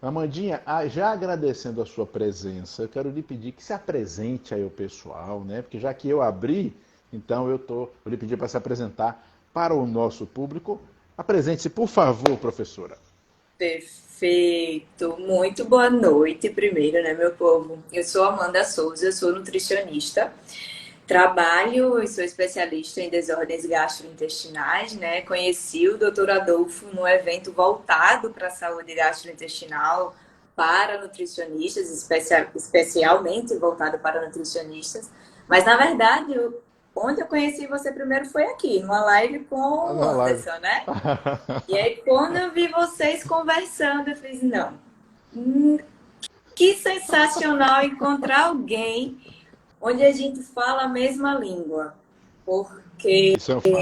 Amandinha, já agradecendo a sua presença, eu quero lhe pedir que se apresente aí ao pessoal, né? Porque já que eu abri, então vou lhe pedir para se apresentar para o nosso público. Apresente-se, por favor, professora. Perfeito. Muito boa noite, primeiro, né, meu povo? Eu sou Amanda Souza, eu sou nutricionista. Trabalho e sou especialista em desordens gastrointestinais, né? Conheci o Dr. Adolfo num evento voltado para a saúde gastrointestinal para nutricionistas, especialmente voltado para nutricionistas. Mas, na verdade, onde eu conheci você primeiro foi aqui, numa live com Ah, o na live. Anderson, né? E aí, quando eu vi vocês conversando, eu fiz, não, que sensacional encontrar alguém onde a gente fala a mesma língua, porque Isso é um fato.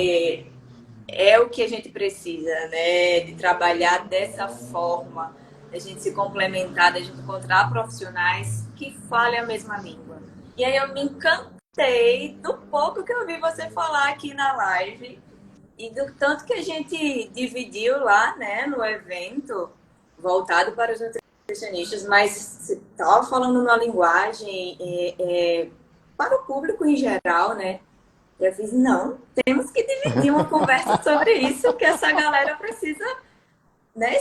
é o que a gente precisa, né? De trabalhar dessa forma, da gente se complementar, da gente encontrar profissionais que falem a mesma língua. E aí eu me encantei do pouco que eu vi você falar aqui na live e do tanto que a gente dividiu lá, né, no evento voltado para os nutricionistas, mas você estava falando uma linguagem para o público em geral, né? Eu fiz, não, temos que dividir uma conversa sobre isso, que essa galera precisa, né,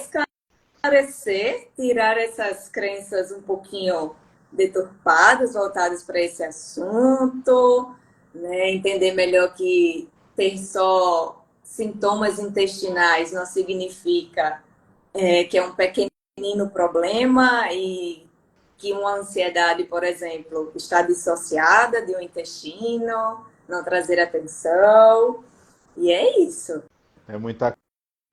esclarecer, tirar essas crenças um pouquinho deturpadas, voltadas para esse assunto, né, entender melhor que ter só sintomas intestinais não significa que é um pequenino problema e que uma ansiedade, por exemplo, está dissociada de um intestino, não trazer atenção. E é isso. É muita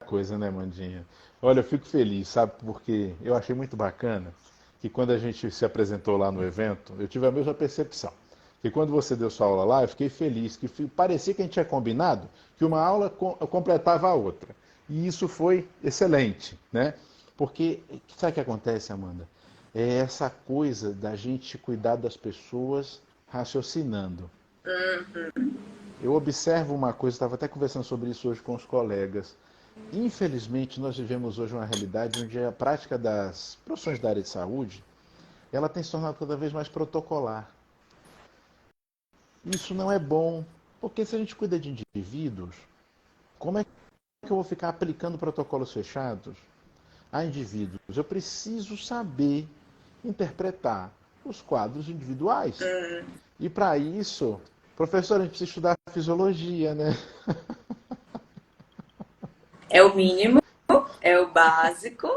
coisa, né, Mandinha? Olha, eu fico feliz, sabe? Porque eu achei muito bacana que quando a gente se apresentou lá no evento, eu tive a mesma percepção. Que quando você deu sua aula lá, eu fiquei feliz, que parecia que a gente tinha combinado que uma aula completava a outra. E isso foi excelente, né? Porque, sabe o que acontece, Amanda? É essa coisa da gente cuidar das pessoas raciocinando. Eu observo uma coisa, estava até conversando sobre isso hoje com os colegas. Infelizmente, nós vivemos hoje uma realidade onde a prática das profissões da área de saúde, ela tem se tornado cada vez mais protocolar. Isso não é bom, porque se a gente cuida de indivíduos, como é que eu vou ficar aplicando protocolos fechados a indivíduos? Eu preciso saber interpretar os quadros individuais. E para isso, professor, a gente precisa estudar fisiologia, né? É o mínimo, é o básico,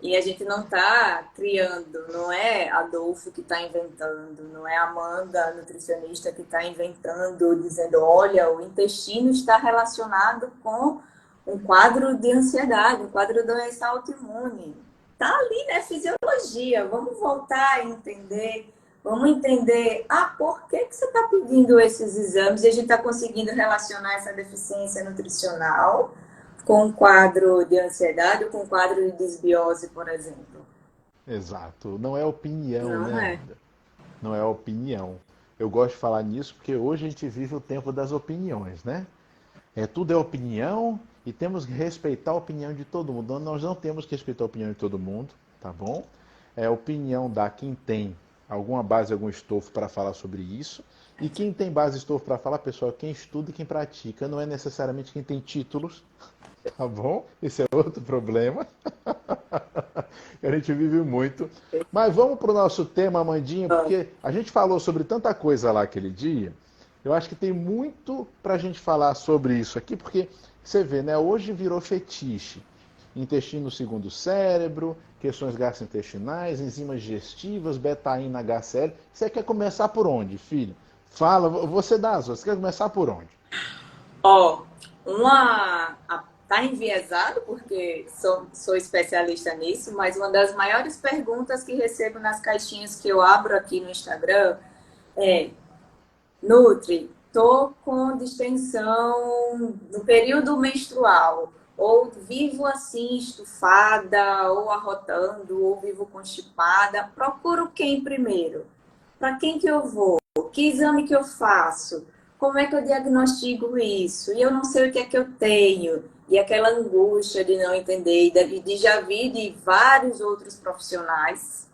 e a gente não está criando, não é Adolfo que está inventando, não é Amanda, a nutricionista, que está inventando, dizendo, olha, o intestino está relacionado com um quadro de ansiedade, um quadro de doença autoimune. Está ali, né? Fisiologia. Vamos voltar a entender. Vamos entender, por que você está pedindo esses exames e a gente está conseguindo relacionar essa deficiência nutricional com um quadro de ansiedade ou com um quadro de desbiose, por exemplo. Exato. Não é opinião, Não né, é. Amanda? Não é opinião. Eu gosto de falar nisso porque hoje a gente vive o tempo das opiniões, né? Tudo é opinião e temos que respeitar a opinião de todo mundo. Nós não temos que respeitar a opinião de todo mundo, tá bom? É opinião da quem tem alguma base, algum estofo para falar sobre isso. E quem tem base e estofo para falar, pessoal, é quem estuda e quem pratica. Não é necessariamente quem tem títulos, tá bom? Esse é outro problema. A gente vive muito. Mas vamos para o nosso tema, Amandinha, porque a gente falou sobre tanta coisa lá aquele dia. Eu acho que tem muito para a gente falar sobre isso aqui, porque você vê, né? Hoje virou fetiche. Intestino segundo o cérebro, questões gastrointestinais, enzimas digestivas, betaína, HCl. Você quer começar por onde, filho? Fala, você dá as você quer começar por onde? Ó, tá enviesado, porque sou especialista nisso, mas uma das maiores perguntas que recebo nas caixinhas que eu abro aqui no Instagram é: Nutri, tô com distensão no período menstrual, ou vivo assim estufada, ou arrotando, ou vivo constipada. Procuro quem primeiro? Para quem que eu vou? Que exame que eu faço? Como é que eu diagnostico isso? E eu não sei o que é que eu tenho. E aquela angústia de não entender, e de já vir de vários outros profissionais,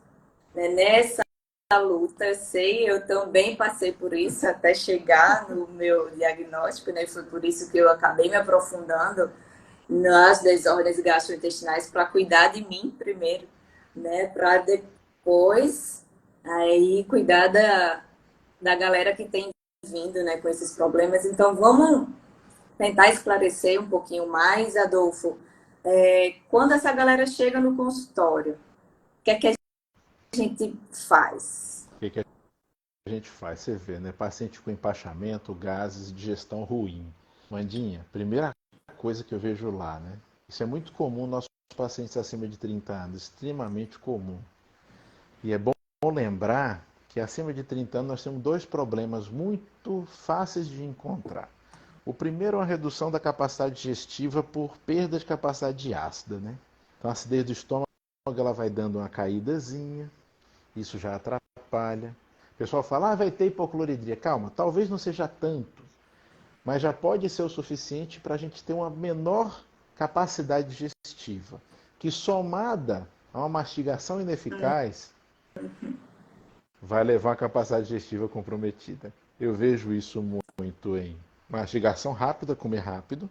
né, nessa luta, eu sei, eu também passei por isso até chegar no meu diagnóstico, né? Foi por isso que eu acabei me aprofundando nas desordens gastrointestinais para cuidar de mim primeiro, né? Para depois aí cuidar da galera que tem vindo, né, com esses problemas. Então vamos tentar esclarecer um pouquinho mais, Adolfo. Quando essa galera chega no consultório, o que é que a gente faz? O que que a gente faz? Você vê, né? Paciente com empachamento, gases, digestão ruim. Mandinha, primeira coisa que eu vejo lá, né? Isso é muito comum nos nossos pacientes acima de 30 anos, extremamente comum. E é bom lembrar que acima de 30 anos nós temos dois problemas muito fáceis de encontrar. O primeiro é uma redução da capacidade digestiva por perda de capacidade ácida, né? Então a acidez do estômago ela vai dando uma caídazinha, isso já atrapalha. O pessoal fala, vai ter hipocloridria. Calma, talvez não seja tanto, mas já pode ser o suficiente para a gente ter uma menor capacidade digestiva, que somada a uma mastigação ineficaz, vai levar a capacidade digestiva comprometida. Eu vejo isso muito em mastigação rápida, comer rápido,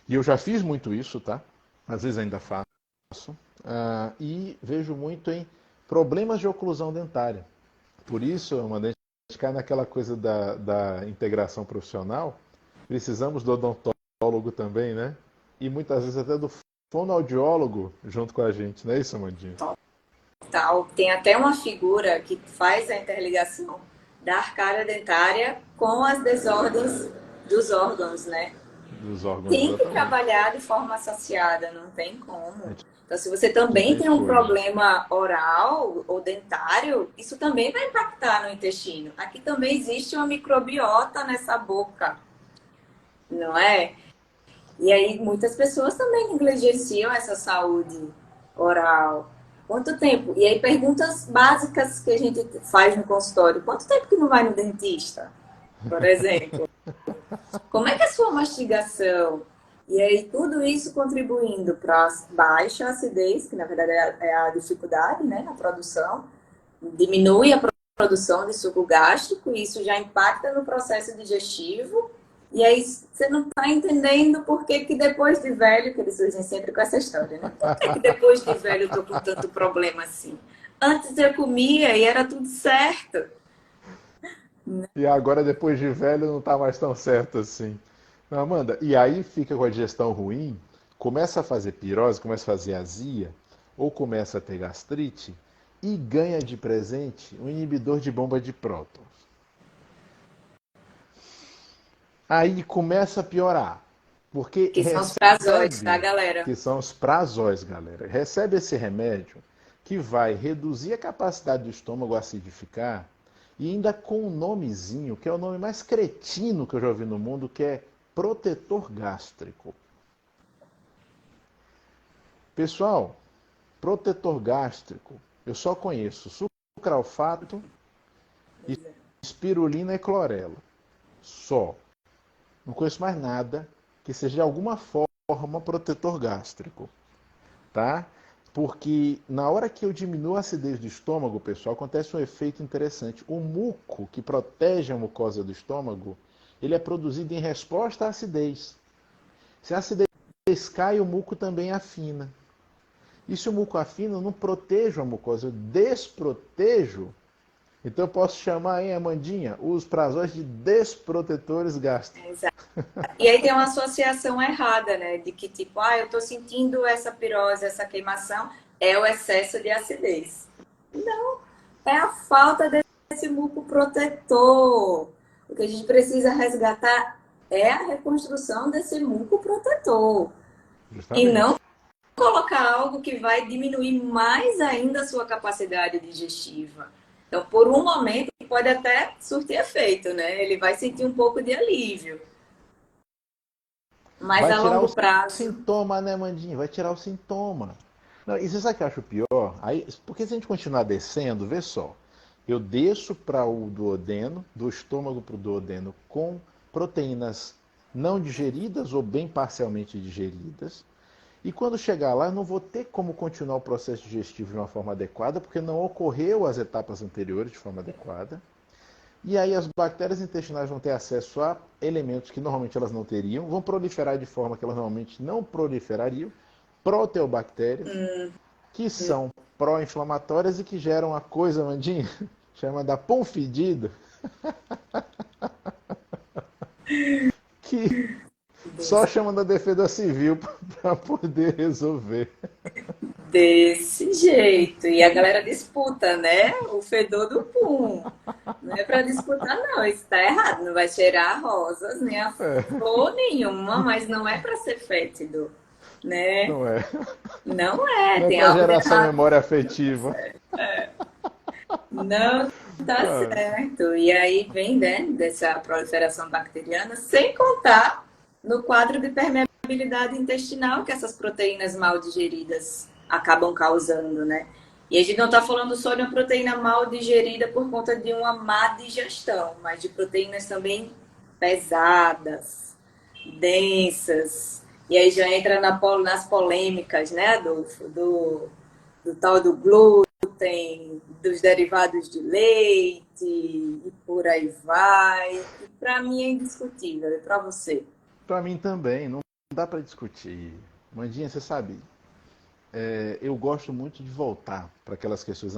e eu já fiz muito isso, tá? Às vezes ainda faço. E vejo muito em problemas de oclusão dentária. Por isso, a gente cai naquela coisa da integração profissional. Precisamos do odontólogo também, né? E muitas vezes até do fonoaudiólogo junto com a gente, não é isso, Amandinha? Tal. Tem até uma figura que faz a interligação da arcária dentária com as desordens dos órgãos, né? Dos órgãos, Tem que exatamente. trabalhar de forma associada, não tem A como. gente Então, se você não também tem tem um escolha. problema oral ou dentário, isso também vai impactar no intestino. Aqui também existe uma microbiota nessa boca, não é? E aí muitas pessoas também negligenciam essa saúde oral. Quanto tempo? E aí perguntas básicas que a gente faz no consultório. Quanto tempo que não vai no dentista, por exemplo? Como é que é a sua mastigação? E aí tudo isso contribuindo para baixa acidez, que na verdade é a dificuldade, né, na produção, diminui a produção de suco gástrico, e isso já impacta no processo digestivo. E aí você não está entendendo por que que depois de velho, que eles surgem sempre com essa história, né? Por que que depois de velho eu tô com tanto problema assim? Antes eu comia e era tudo certo. E agora, depois de velho, não está mais tão certo assim. Não, Amanda, e aí fica com a digestão ruim, começa a fazer pirose, começa a fazer azia, ou começa a ter gastrite, e ganha de presente um inibidor de bomba de prótons. Aí começa a piorar, porque Que são os prazóis, tá, recebe, galera? que são os prazóis, galera, recebe esse remédio que vai reduzir a capacidade do estômago a acidificar e ainda com um nomezinho, que é o nome mais cretino que eu já ouvi no mundo, que é protetor gástrico. Pessoal, protetor gástrico, eu só conheço sucralfato, espirulina e clorela. Só. Não conheço mais nada que seja de alguma forma protetor gástrico, tá? Porque na hora que eu diminuo a acidez do estômago, pessoal, acontece um efeito interessante. O muco que protege a mucosa do estômago, ele é produzido em resposta à acidez. Se a acidez cai, o muco também afina. E se o muco afina, eu não protejo a mucosa, eu desprotejo. Então eu posso chamar, hein, Amandinha, os prazóis de desprotetores gástricos. Exato. E aí tem uma associação errada, né? De que tipo, eu tô sentindo essa pirose, essa queimação, é o excesso de acidez. Não, é a falta desse muco protetor. O que a gente precisa resgatar é a reconstrução desse muco protetor. E não Justamente. colocar algo que vai diminuir mais ainda a sua capacidade digestiva. Então, por um momento, pode até surtir efeito, né? Ele vai sentir um pouco de alívio. Mas Vai a tirar o longo prazo, sintoma, né, Mandinha? Vai tirar o sintoma. Não, e você sabe o que eu acho pior? Aí, porque se a gente continuar descendo, vê só. Eu desço para o duodeno, do estômago para o duodeno, com proteínas não digeridas ou bem parcialmente digeridas. E quando chegar lá, eu não vou ter como continuar o processo digestivo de uma forma adequada, porque não ocorreu as etapas anteriores de forma adequada. E aí as bactérias intestinais vão ter acesso a elementos que normalmente elas não teriam, vão proliferar de forma que elas normalmente não proliferariam, proteobactérias, que são pró-inflamatórias e que geram a coisa, Mandinha, chamada pão fedido, que só chama da defesa civil para poder resolver. Desse jeito. E a galera disputa, né? O fedor do pum. Não é para disputar, não. Isso está errado. Não vai cheirar rosas, nem a flor nenhuma, mas não é para ser fétido, né? Não é. Não é. Não é Tem para algo de geração errado. memória afetiva. Não tá certo. E aí vem, né, dessa proliferação bacteriana, sem contar no quadro de permeabilidade intestinal que essas proteínas mal digeridas acabam causando, né? E a gente não está falando só de uma proteína mal digerida por conta de uma má digestão, mas de proteínas também pesadas, densas. E aí já entra nas polêmicas, né, Adolfo? Do tal do glúten, dos derivados de leite e por aí vai. Para mim é indiscutível, e para você? Para mim também, não dá para discutir. Mandinha, você sabe, eu gosto muito de voltar para aquelas questões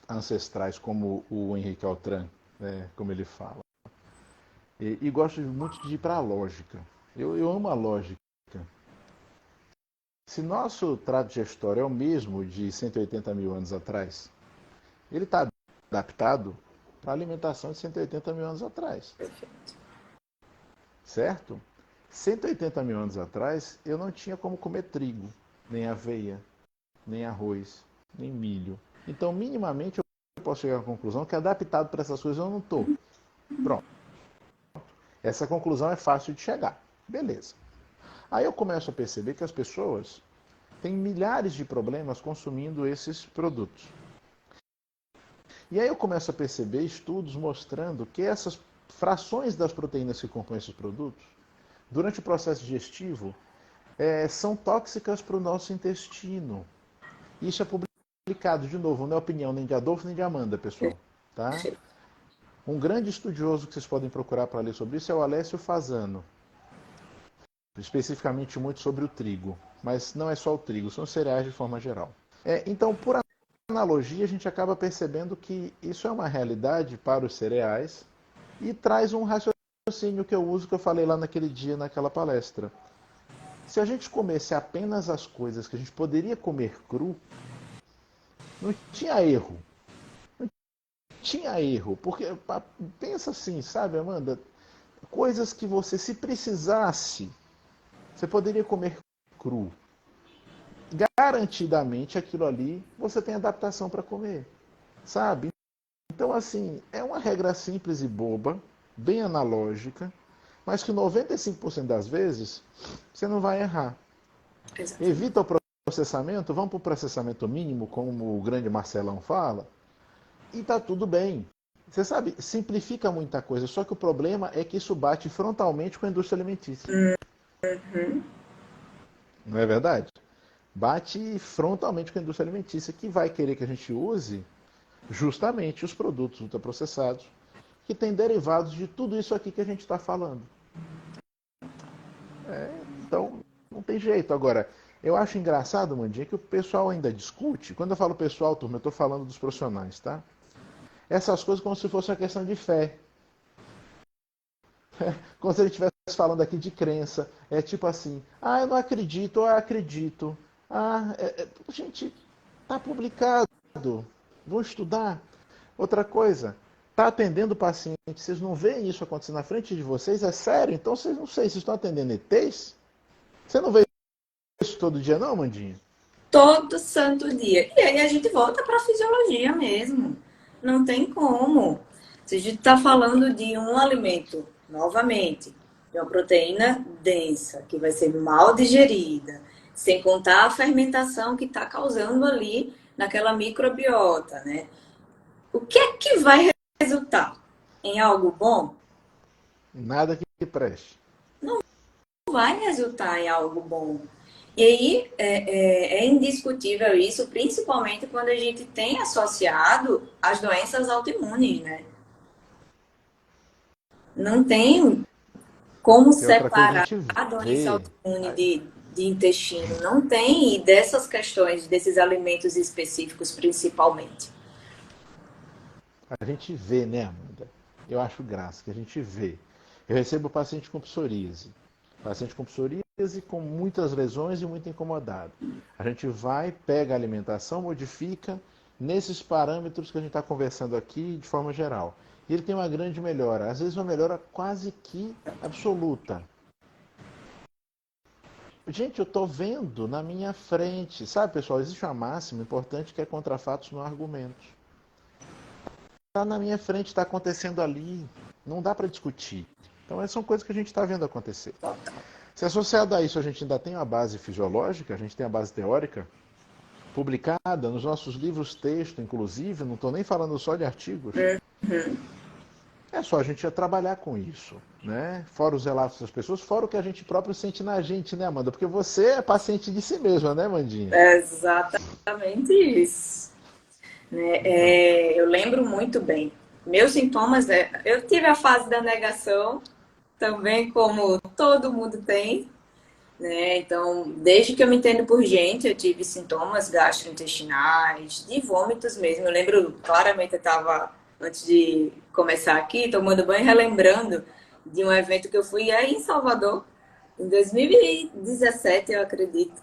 ancestrais, como o Henrique Altran, né, como ele fala. E gosto muito de ir para a lógica. Eu amo a lógica. Se nosso trato digestório é o mesmo de 180 mil anos atrás, ele está adaptado para a alimentação de 180 mil anos atrás, certo? 180 mil anos atrás, eu não tinha como comer trigo, nem aveia, nem arroz, nem milho. Então, minimamente, eu posso chegar à conclusão que adaptado para essas coisas eu não estou. Pronto. Essa conclusão é fácil de chegar. Beleza. Aí eu começo a perceber que as pessoas têm milhares de problemas consumindo esses produtos. E aí eu começo a perceber estudos mostrando que essas frações das proteínas que compõem esses produtos, durante o processo digestivo, são tóxicas para o nosso intestino. Isso é publicado, de novo, não é opinião nem de Adolfo nem de Amanda, pessoal. Tá? Um grande estudioso que vocês podem procurar para ler sobre isso é o Alessio Fasano. Especificamente muito sobre o trigo. Mas não é só o trigo, são cereais de forma geral. Então, por analogia, a gente acaba percebendo que isso é uma realidade para os cereais e traz um raciocínio que eu uso, que eu falei lá naquele dia, naquela palestra. Se a gente comesse apenas as coisas que a gente poderia comer cru, não tinha erro. Não tinha erro. Porque, pensa assim, sabe, Amanda? Coisas que você, se precisasse, você poderia comer cru. Garantidamente aquilo ali você tem adaptação para comer, sabe? Então, assim, é uma regra simples e boba, bem analógica, mas que 95% das vezes você não vai errar. Exatamente. Evita o processamento, vamos para o processamento mínimo, como o grande Marcelão fala, e está tudo bem. Você sabe, simplifica muita coisa, só que o problema é que isso bate frontalmente com a indústria alimentícia. Não é verdade? Bate frontalmente com a indústria alimentícia, que vai querer que a gente use justamente os produtos ultraprocessados, que têm derivados de tudo isso aqui que a gente está falando. Então, não tem jeito. Agora, eu acho engraçado, Mandinha, que o pessoal ainda discute. Quando eu falo pessoal, turma, eu estou falando dos profissionais, tá? Essas coisas como se fosse uma questão de fé. Como se ele estivesse falando aqui de crença. É tipo assim, eu não acredito, ou eu acredito. Gente, tá publicado. Vão estudar. Outra coisa, tá atendendo o paciente, vocês não veem isso acontecer na frente de vocês? É sério? Então vocês não sei, vocês estão atendendo ETs? Você não vê isso todo dia não, Mandinha? Todo santo dia. E aí a gente volta para a fisiologia mesmo. Não tem como. Se a gente está falando de um alimento, novamente, de uma proteína densa, que vai ser mal digerida, sem contar a fermentação que está causando ali naquela microbiota, né? O que é que vai resultar? Em algo bom? Nada que preste. vai resultar em algo bom. E aí é indiscutível isso, principalmente quando a gente tem associado as doenças autoimunes, né? Não tem como Tem outra coisa, a separar gente a doença vê, autoimune de intestino. Não tem, e dessas questões, desses alimentos específicos, principalmente. a gente vê, né, Amanda? Eu acho graça que a gente vê. Eu recebo paciente com psoríase com muitas lesões e muito incomodado. A gente vai, pega a alimentação, modifica nesses parâmetros que a gente está conversando aqui de forma geral. E ele tem uma grande melhora, às vezes uma melhora quase que absoluta. Gente, eu estou vendo na minha frente, sabe, pessoal? Existe uma máxima importante que é contra fatos não argumentos. Está na minha frente, está acontecendo ali, não dá para discutir. Então, essas são coisas que a gente está vendo acontecer. Se associado a isso a gente ainda tem uma base fisiológica, a gente tem a base teórica, publicada nos nossos livros texto, inclusive, não estou nem falando só de artigos, é só a gente trabalhar com isso, né? Fora os relatos das pessoas, fora o que a gente próprio sente na gente, né, Amanda? Porque você é paciente de si mesma, né, Mandinha? É exatamente isso. Né? Então, Eu lembro muito bem. Meus sintomas, eu tive a fase da negação, também como todo mundo tem, né? Então, desde que eu me entendo por gente, eu tive sintomas gastrointestinais, de vômitos mesmo. Eu lembro claramente, eu estava, antes de começar aqui, tomando banho, relembrando de um evento que eu fui aí em Salvador, em 2017, eu acredito,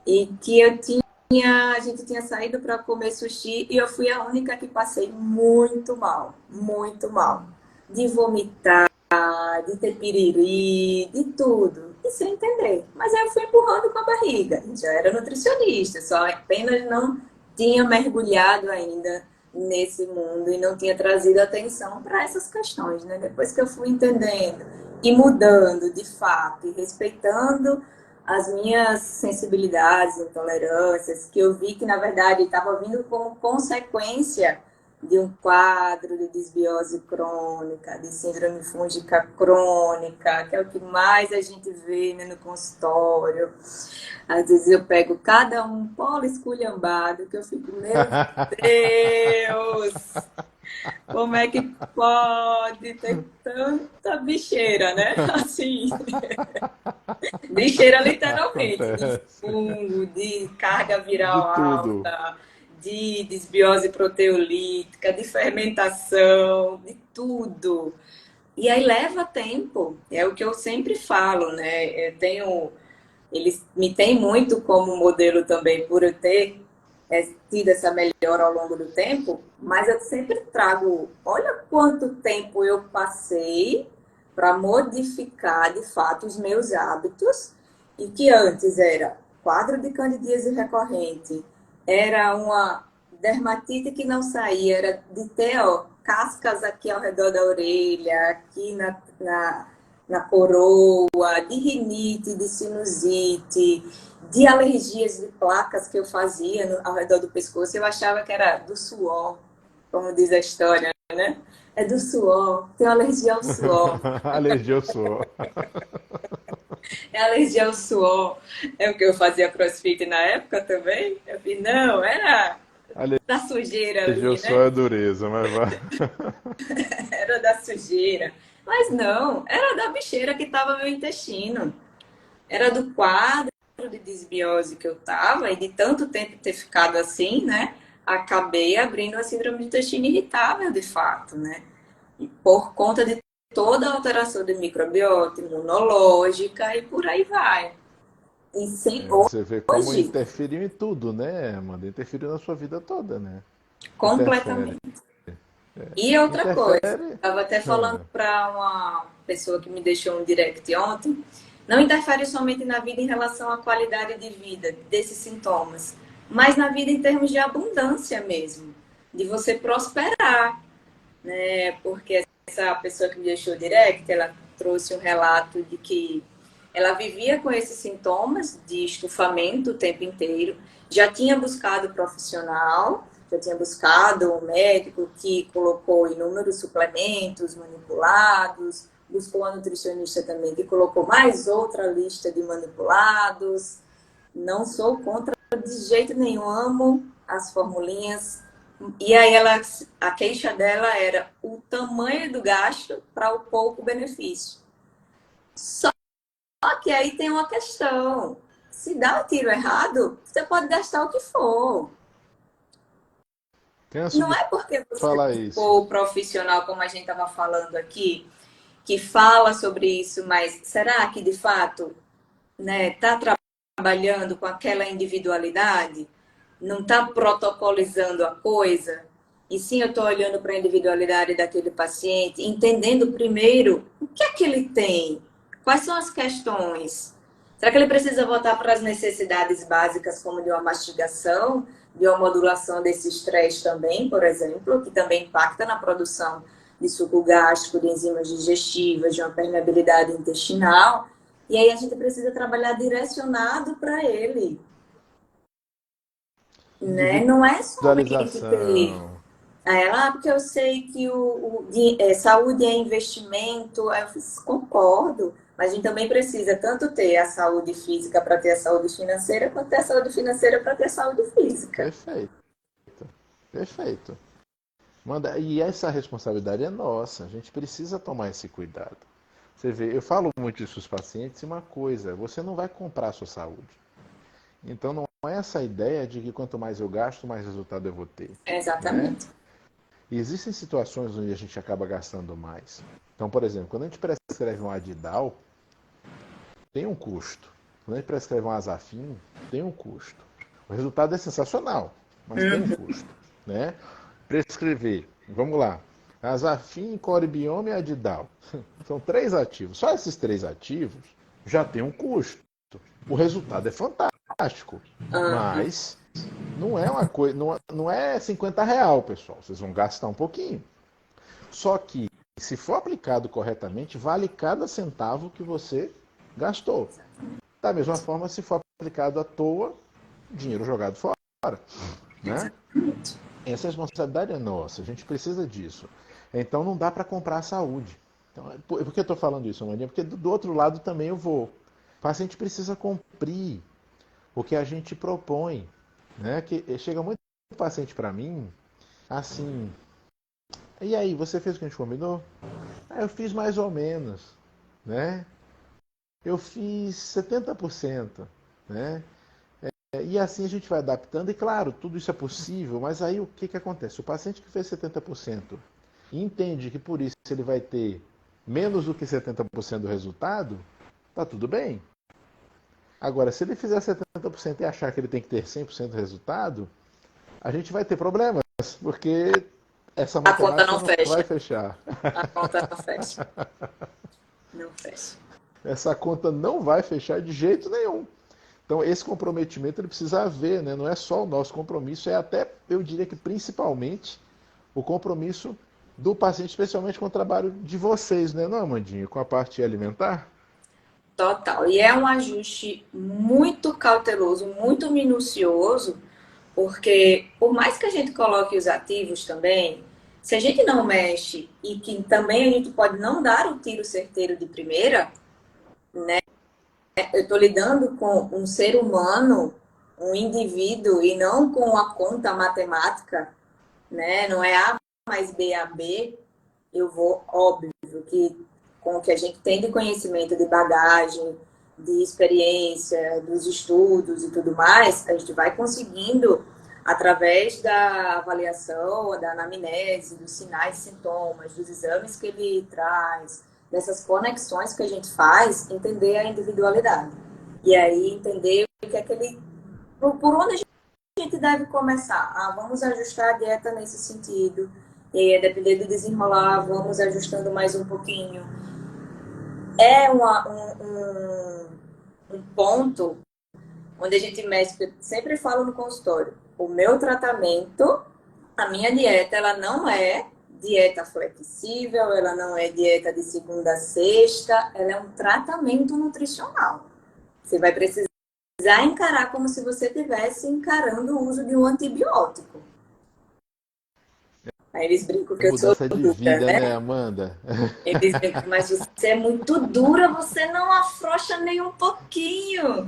e que a gente tinha saído para comer sushi e eu fui a única que passei muito mal. De vomitar, de ter piriri, de tudo. E sem entender. Mas aí eu fui empurrando com a barriga. Já era nutricionista, só apenas não tinha mergulhado ainda nesse mundo e não tinha trazido atenção para essas questões, né? Depois que eu fui entendendo e mudando de fato e respeitando as minhas sensibilidades, intolerâncias, que eu vi que na verdade estava vindo como consequência de um quadro de desbiose crônica, de síndrome fúngica crônica, que é o que mais a gente vê, né, no consultório. Às vezes eu pego cada um polo esculhambado, que eu fico, meu Deus, como é que pode ter tanta bicheira, né? Assim, bicheira literalmente, de acontece. fungo, de carga De viral tudo. alta, de desbiose proteolítica, de fermentação, de tudo. E aí leva tempo, é o que eu sempre falo, né? Eles me têm muito como modelo também por eu ter tido essa melhora ao longo do tempo, mas eu sempre trago, olha quanto tempo eu passei para modificar de fato os meus hábitos, e que antes era quadro de candidíase recorrente, era uma dermatite que não saía, era de ter ó, cascas aqui ao redor da orelha, aqui na coroa, de rinite, de sinusite, de alergias de placas que eu fazia ao redor do pescoço. Eu achava que era do suor, como diz a história, né? É do suor, tenho alergia ao suor. Alergia ao suor. É alergia ao suor. É o que eu fazia crossfit na época também. Eu vi, não, era da sujeira Alergia ao ali, suor né? é dureza, mas vai. Era da sujeira. Mas não, era da bicheira que estava no meu intestino. Era do quadro de desbiose que eu tava, e de tanto tempo ter ficado assim, né? Acabei abrindo a síndrome do intestino irritável, de fato, né? E por conta de toda a alteração de microbiota, imunológica e por aí vai. E sem É, você vê como hoje, interferiu em tudo, né, Amanda? Interferiu na sua vida toda, né? Interfere. completamente. E outra coisa, Interfere. estava até falando Ah, para uma pessoa que me deixou um direct ontem, não interfere somente na vida em relação à qualidade de vida desses sintomas, mas na vida em termos de abundância mesmo, de você prosperar, né? Porque essa pessoa que me deixou direct, ela trouxe um relato de que ela vivia com esses sintomas de estufamento o tempo inteiro, já tinha buscado profissional, já tinha buscado um médico que colocou inúmeros suplementos manipulados, buscou uma nutricionista também que colocou mais outra lista de manipulados. Não sou contra de jeito nenhum, amo as formulinhas. E aí a queixa dela era o tamanho do gasto para o pouco benefício. Só que aí tem uma questão. Se dá um tiro errado, você pode gastar o que for. Não é porque você for profissional, como a gente estava falando aqui, que fala sobre isso, mas será que de fato está trabalhando com aquela individualidade? Não está protocolizando a coisa? E sim, eu estou olhando para a individualidade daquele paciente, entendendo primeiro o que é que ele tem, quais são as questões. Será que ele precisa voltar para as necessidades básicas, como de uma mastigação, de uma modulação desse estresse também, por exemplo, que também impacta na produção de suco gástrico, de enzimas digestivas, de uma permeabilidade intestinal. E aí a gente precisa trabalhar direcionado para ele. Né? Não é somente ter... porque eu sei que saúde é investimento, eu concordo, mas a gente também precisa tanto ter a saúde física para ter a saúde financeira, quanto ter a saúde financeira para ter a saúde física. Perfeito. E essa responsabilidade é nossa, a gente precisa tomar esse cuidado. Você vê, eu falo muito isso para os pacientes, e uma coisa, você não vai comprar a sua saúde. Então não é essa ideia de que quanto mais eu gasto, mais resultado eu vou ter. Exatamente. Né? E existem situações onde a gente acaba gastando mais. Então, por exemplo, quando a gente prescreve um Adidal, tem um custo. Quando a gente prescreve um Azafin, tem um custo. O resultado é sensacional, mas tem um custo. Né? Prescrever, vamos lá, Azafin, Coribiome e Adidal. São 3 ativos. Só esses 3 ativos já tem um custo. O resultado é fantástico, mas não é uma coisa, não é R$50, pessoal. Vocês vão gastar um pouquinho. Só que, se for aplicado corretamente, vale cada centavo que você gastou. Da mesma forma, se for aplicado à toa, dinheiro jogado fora. Né? Essa responsabilidade é nossa, a gente precisa disso. Então não dá para comprar a saúde. Então, por que eu estou falando isso, Amandinha? Porque do outro lado também eu vou. O paciente precisa cumprir o que a gente propõe. Né? Que chega muito paciente para mim, assim, e aí, você fez o que a gente combinou? Eu fiz mais ou menos, né? Eu fiz 70%, né? E assim a gente vai adaptando, e claro, tudo isso é possível, mas aí o que acontece? O paciente que fez 70% entende que por isso ele vai ter menos do que 70% do resultado, tá tudo bem. Agora, se ele fizer 70% e achar que ele tem que ter 100% do resultado, a gente vai ter problemas, porque essa matemática não vai fechar. A conta não fecha. Não fecha. Essa conta não vai fechar de jeito nenhum. Então, esse comprometimento ele precisa haver, né? Não é só o nosso compromisso, é até, eu diria que principalmente, o compromisso do paciente, especialmente com o trabalho de vocês, né, não, Amandinha? Com a parte alimentar? Total. E é um ajuste muito cauteloso, muito minucioso, porque por mais que a gente coloque os ativos também, se a gente não mexe e que também a gente pode não dar o tiro certeiro de primeira, né? Eu estou lidando com um ser humano, um indivíduo, e não com a conta matemática, né? Não é A mais B a B. Eu vou, óbvio, que com o que a gente tem de conhecimento, de bagagem, de experiência, dos estudos e tudo mais, a gente vai conseguindo, através da avaliação, da anamnese, dos sinais e sintomas, dos exames que ele traz, dessas conexões que a gente faz, entender a individualidade. E aí entender o que é que ele... Por onde a gente deve começar? Vamos ajustar a dieta nesse sentido. E depender do desenrolar, vamos ajustando mais um pouquinho. É um ponto onde a gente mexe, que eu sempre falo no consultório, o meu tratamento, a minha dieta, ela não é dieta flexível, ela não é dieta de segunda a sexta, ela é um tratamento nutricional. Você vai precisar encarar como se você estivesse encarando o uso de um antibiótico. Aí eles brincam que eu sou Mudança de dura, vida, né, né? Amanda? Eles brincam, mas você é muito dura, você não afrouxa nem um pouquinho.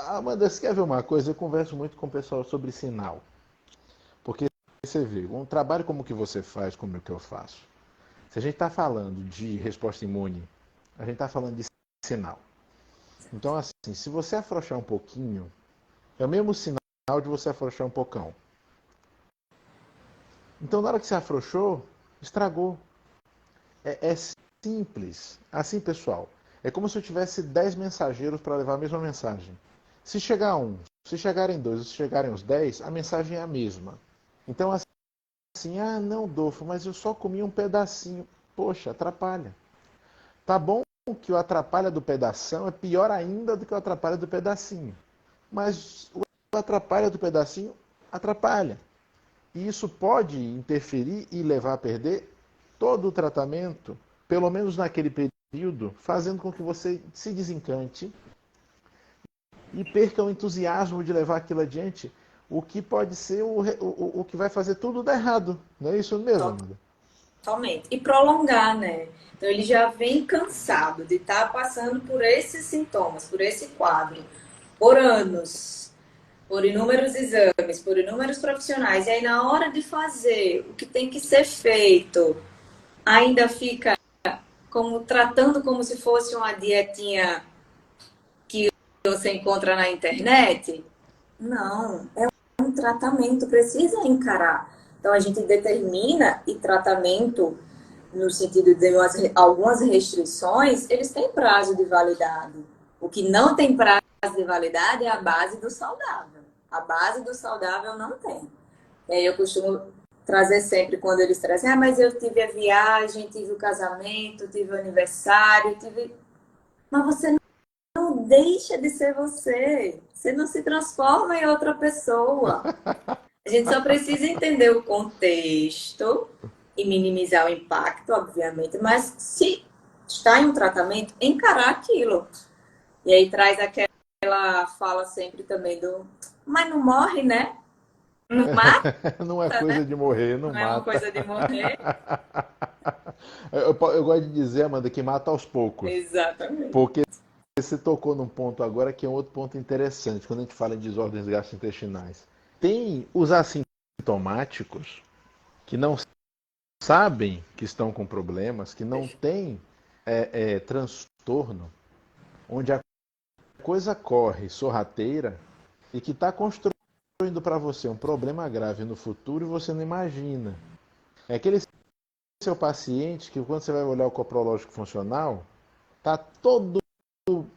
Amanda, você quer ver uma coisa? Eu converso muito com o pessoal sobre sinal. Porque você vê, um trabalho como o que você faz, como o que eu faço. Se a gente está falando de resposta imune, a gente está falando de sinal. Então, assim, se você afrouxar um pouquinho, é o mesmo sinal de você afrouxar um pocão. Então, na hora que você afrouxou, estragou. É simples. Assim, pessoal, é como se eu tivesse 10 mensageiros para levar a mesma mensagem. Se chegar um, se chegarem dois, ou se chegarem os 10, a mensagem é a mesma. Então, assim, ah, não, Dolfo, mas eu só comi um pedacinho. Poxa, atrapalha. Tá bom que o atrapalha do pedação é pior ainda do que o atrapalha do pedacinho. Mas o atrapalha do pedacinho atrapalha. E isso pode interferir e levar a perder todo o tratamento, pelo menos naquele período, fazendo com que você se desencante e perca o entusiasmo de levar aquilo adiante, o que pode ser o que vai fazer tudo dar errado. Não é isso mesmo, Amanda? Totalmente. E prolongar, né? Então ele já vem cansado de estar passando por esses sintomas, por esse quadro, por anos, por inúmeros exames, por inúmeros profissionais. E aí na hora de fazer o que tem que ser feito, ainda fica como tratando como se fosse uma dietinha que você encontra na internet. Não, é um tratamento, precisa encarar. Então a gente determina e tratamento no sentido de algumas restrições, eles têm prazo de validade. O que não tem prazo de validade é a base do saudável. A base do saudável não tem. E aí eu costumo trazer sempre quando eles trazem, ah, mas eu tive a viagem, tive o casamento, tive o aniversário, tive. Mas você não deixa de ser você. Você não se transforma em outra pessoa. A gente só precisa entender o contexto e minimizar o impacto, obviamente, mas se está em um tratamento, encarar aquilo. E aí traz aquela fala sempre também do, mas não morre, né? Não mata, Não é coisa né? de morrer, não Não é uma mata. coisa de morrer. Eu gosto de dizer, Amanda, que mata aos poucos. Exatamente. Porque você tocou num ponto agora que é um outro ponto interessante, quando a gente fala em desordens gastrointestinais. Tem os assintomáticos que não sabem que estão com problemas, que não têm transtorno, onde a coisa corre sorrateira e que está construindo para você um problema grave no futuro e você não imagina. É aquele seu paciente que quando você vai olhar o coprológico funcional, tá todo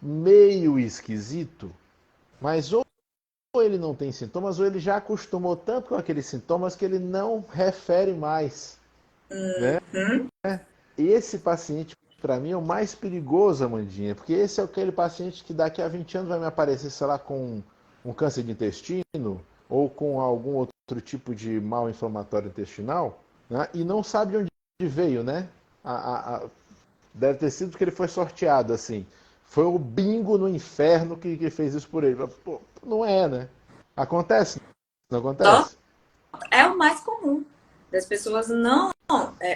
meio esquisito, mas ou ele não tem sintomas ou ele já acostumou tanto com aqueles sintomas que ele não refere mais, né? Hum? Esse paciente, para mim, é o mais perigoso, Amandinha, porque esse é aquele paciente que daqui a 20 anos vai me aparecer, sei lá, com um câncer de intestino ou com algum outro tipo de mal inflamatório intestinal, né? E não sabe de onde veio, né? Deve ter sido porque ele foi sorteado, assim. Foi o bingo no inferno que fez isso por ele. Pô, não é, né? Acontece, não Só acontece? é o mais comum das pessoas não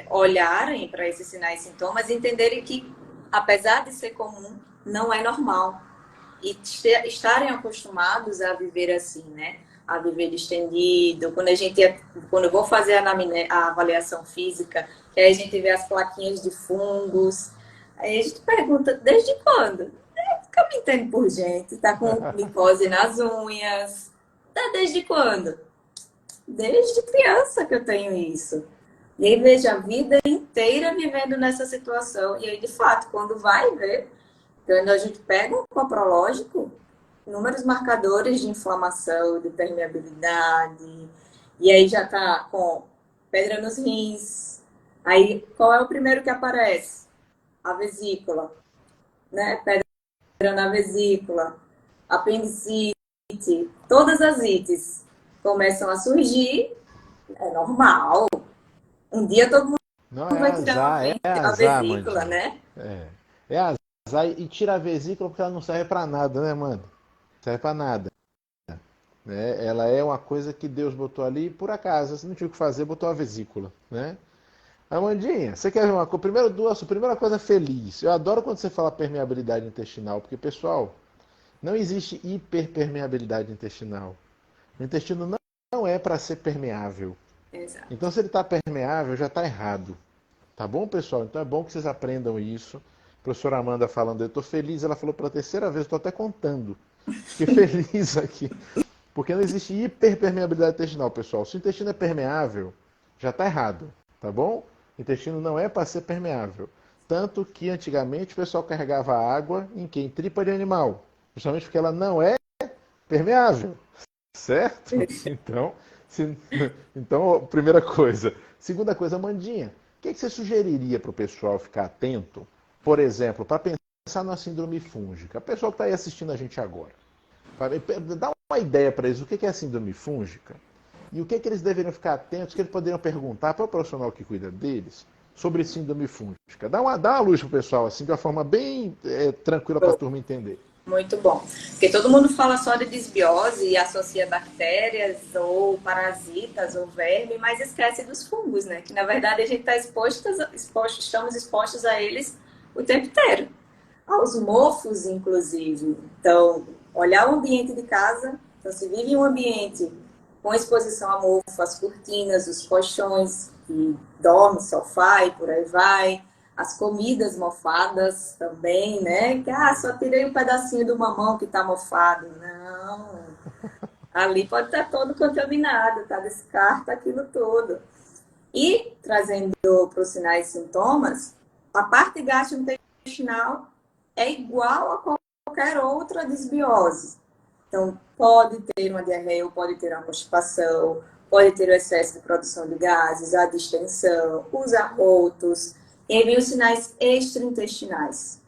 olharem para esses sinais e sintomas e entenderem que, apesar de ser comum, não é normal. E estarem acostumados a viver assim, né? A viver estendido. Quando eu vou fazer a avaliação física, que aí a gente vê as plaquinhas de fungos, aí a gente pergunta, desde quando? Fica me entendo por gente, tá com micose nas unhas. Tá desde quando? Desde criança que eu tenho isso. E aí vejo a vida inteira vivendo nessa situação. E aí, de fato, quando vai ver, quando a gente pega um coprológico, inúmeros marcadores de inflamação, de permeabilidade, e aí já tá com pedra nos rins. Aí, qual é o primeiro que aparece? A vesícula, né? Pedra na vesícula, apendicite, todas as ites começam a surgir, é normal. Um dia todo mundo Não, vai tirar é a azar, vesícula, Mandinha. né? É azar e tira a vesícula porque ela não serve pra nada, né, mano? Serve pra nada. né? Ela é uma coisa que Deus botou ali por acaso, você não tinha o que fazer, botou a vesícula, né? Amandinha, você quer ver uma coisa? Primeira coisa feliz. Eu adoro quando você fala permeabilidade intestinal, porque, pessoal, não existe hiperpermeabilidade intestinal. O intestino não é para ser permeável. Exato. Então, se ele está permeável, já está errado. Tá bom, pessoal? Então é bom que vocês aprendam isso. A professora Amanda falando, eu estou feliz, ela falou pela terceira vez, estou até contando. Fiquei feliz aqui. Porque não existe hiperpermeabilidade intestinal, pessoal. Se o intestino é permeável, já está errado, tá bom? O intestino não é para ser permeável. Tanto que antigamente o pessoal carregava água em quem? Tripa de animal. Justamente porque ela não é permeável, certo? Então, primeira coisa. Segunda coisa, Mandinha, o que você sugeriria para o pessoal ficar atento, por exemplo, para pensar na síndrome fúngica? O pessoal que está aí assistindo a gente agora. Dá uma ideia para eles o que é a síndrome fúngica e o que eles deveriam ficar atentos, que eles poderiam perguntar para o profissional que cuida deles sobre síndrome fúngica. Dá uma luz para o pessoal, assim, de uma forma bem tranquila para a turma entender. Muito bom. Porque todo mundo fala só de desbiose e associa bactérias ou parasitas ou verme, mas esquece dos fungos, né? Que na verdade a gente está estamos expostos a eles o tempo inteiro. Aos mofos, inclusive. Então, olhar o ambiente de casa. Então, se vive em um ambiente com exposição a mofo, as cortinas, os colchões, que dorme, sofá e por aí vai. As comidas mofadas também, né? Que, só tirei um pedacinho do mamão que tá mofado. Não. Ali pode estar todo contaminado, tá? Descarta aquilo tudo. E, trazendo para os sinais e sintomas, a parte gastrointestinal é igual a qualquer outra desbiose. Então, pode ter uma diarreia, pode ter uma constipação, pode ter o excesso de produção de gases, a distensão, os arrotos, e aí vem os sinais extraintestinais.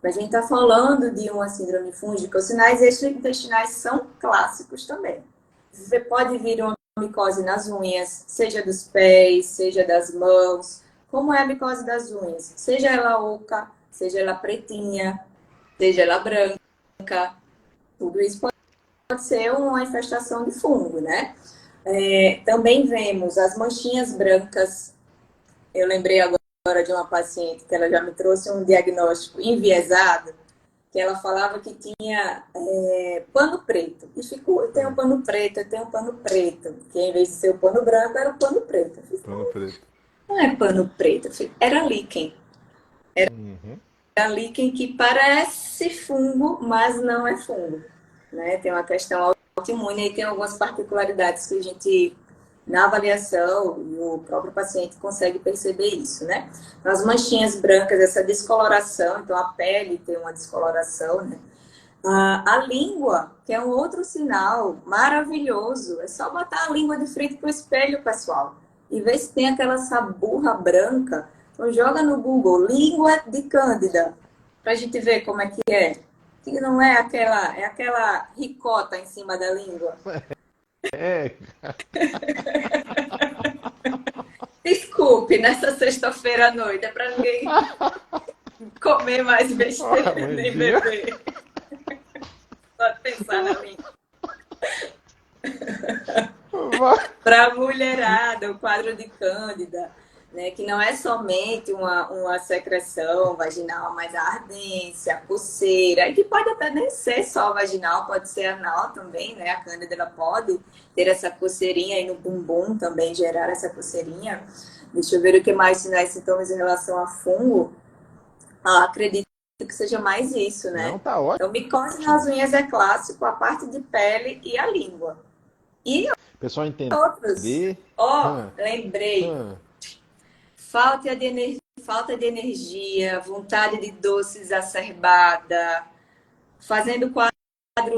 A gente está falando de uma síndrome fúngica, os sinais extraintestinais são clássicos também. Você pode vir uma micose nas unhas, seja dos pés, seja das mãos. Como é a micose das unhas? Seja ela oca, seja ela pretinha, seja ela branca, tudo isso pode ser uma infestação de fungo, né? Também vemos as manchinhas brancas. Eu lembrei agora de uma paciente que ela já me trouxe um diagnóstico enviesado, que ela falava que tinha pano preto. E ficou, eu tenho pano preto, eu tenho pano preto. Que em vez de ser o pano branco, era o pano preto. Pano preto. Não é pano preto, era líquen. Uhum. Era líquen que parece fungo, mas não é fungo. Né? Tem uma questão autoimune e tem algumas particularidades que a gente, na avaliação, e o próprio paciente consegue perceber isso, né? As manchinhas brancas, essa descoloração, então a pele tem uma descoloração, né? A língua, que é um outro sinal maravilhoso, é só botar a língua de frente para o espelho, pessoal, e ver se tem aquela saburra branca. Então joga no Google, língua de Cândida, para a gente ver como é que é. Que não é aquela ricota em cima da língua. É. Desculpe, nessa sexta-feira à noite, é para ninguém comer mais besteira nem beber. Só pensar na língua. Para a mulherada, o quadro de Cândida, né, que não é somente uma secreção vaginal, mas a ardência, a coceira, que pode até nem ser só vaginal, pode ser anal também, né? A Cândida ela pode ter essa coceirinha aí no bumbum também, gerar essa coceirinha. Deixa eu ver o que mais sinais e sintomas em relação a fungo. Acredito que seja mais isso, né? Não, tá ótimo. Então, micose nas unhas é clássico, a parte de pele e a língua. E pessoal entender. outros. Lembrei. Falta de energia, vontade de doce exacerbada, fazendo quadro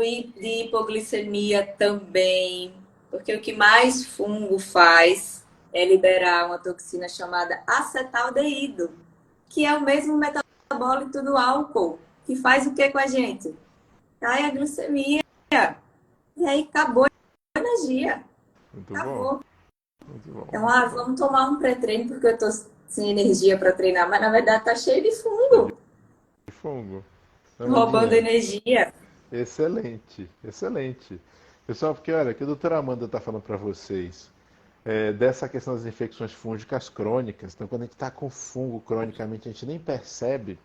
de hipoglicemia também, porque o que mais fungo faz é liberar uma toxina chamada acetaldeído, que é o mesmo metabólito do álcool, que faz o que com a gente? Cai a glicemia, e aí acabou a energia. Muito acabou. Bom. Muito bom. Então, vamos tomar um pré-treino porque eu tô sem energia para treinar, mas na verdade tá cheio de fungo. Fungo. Roubando energia. Excelente, excelente. Pessoal, porque olha, o que a doutora Amanda está falando para vocês dessa questão das infecções fúngicas crônicas. Então, quando a gente está com fungo cronicamente, a gente nem percebe,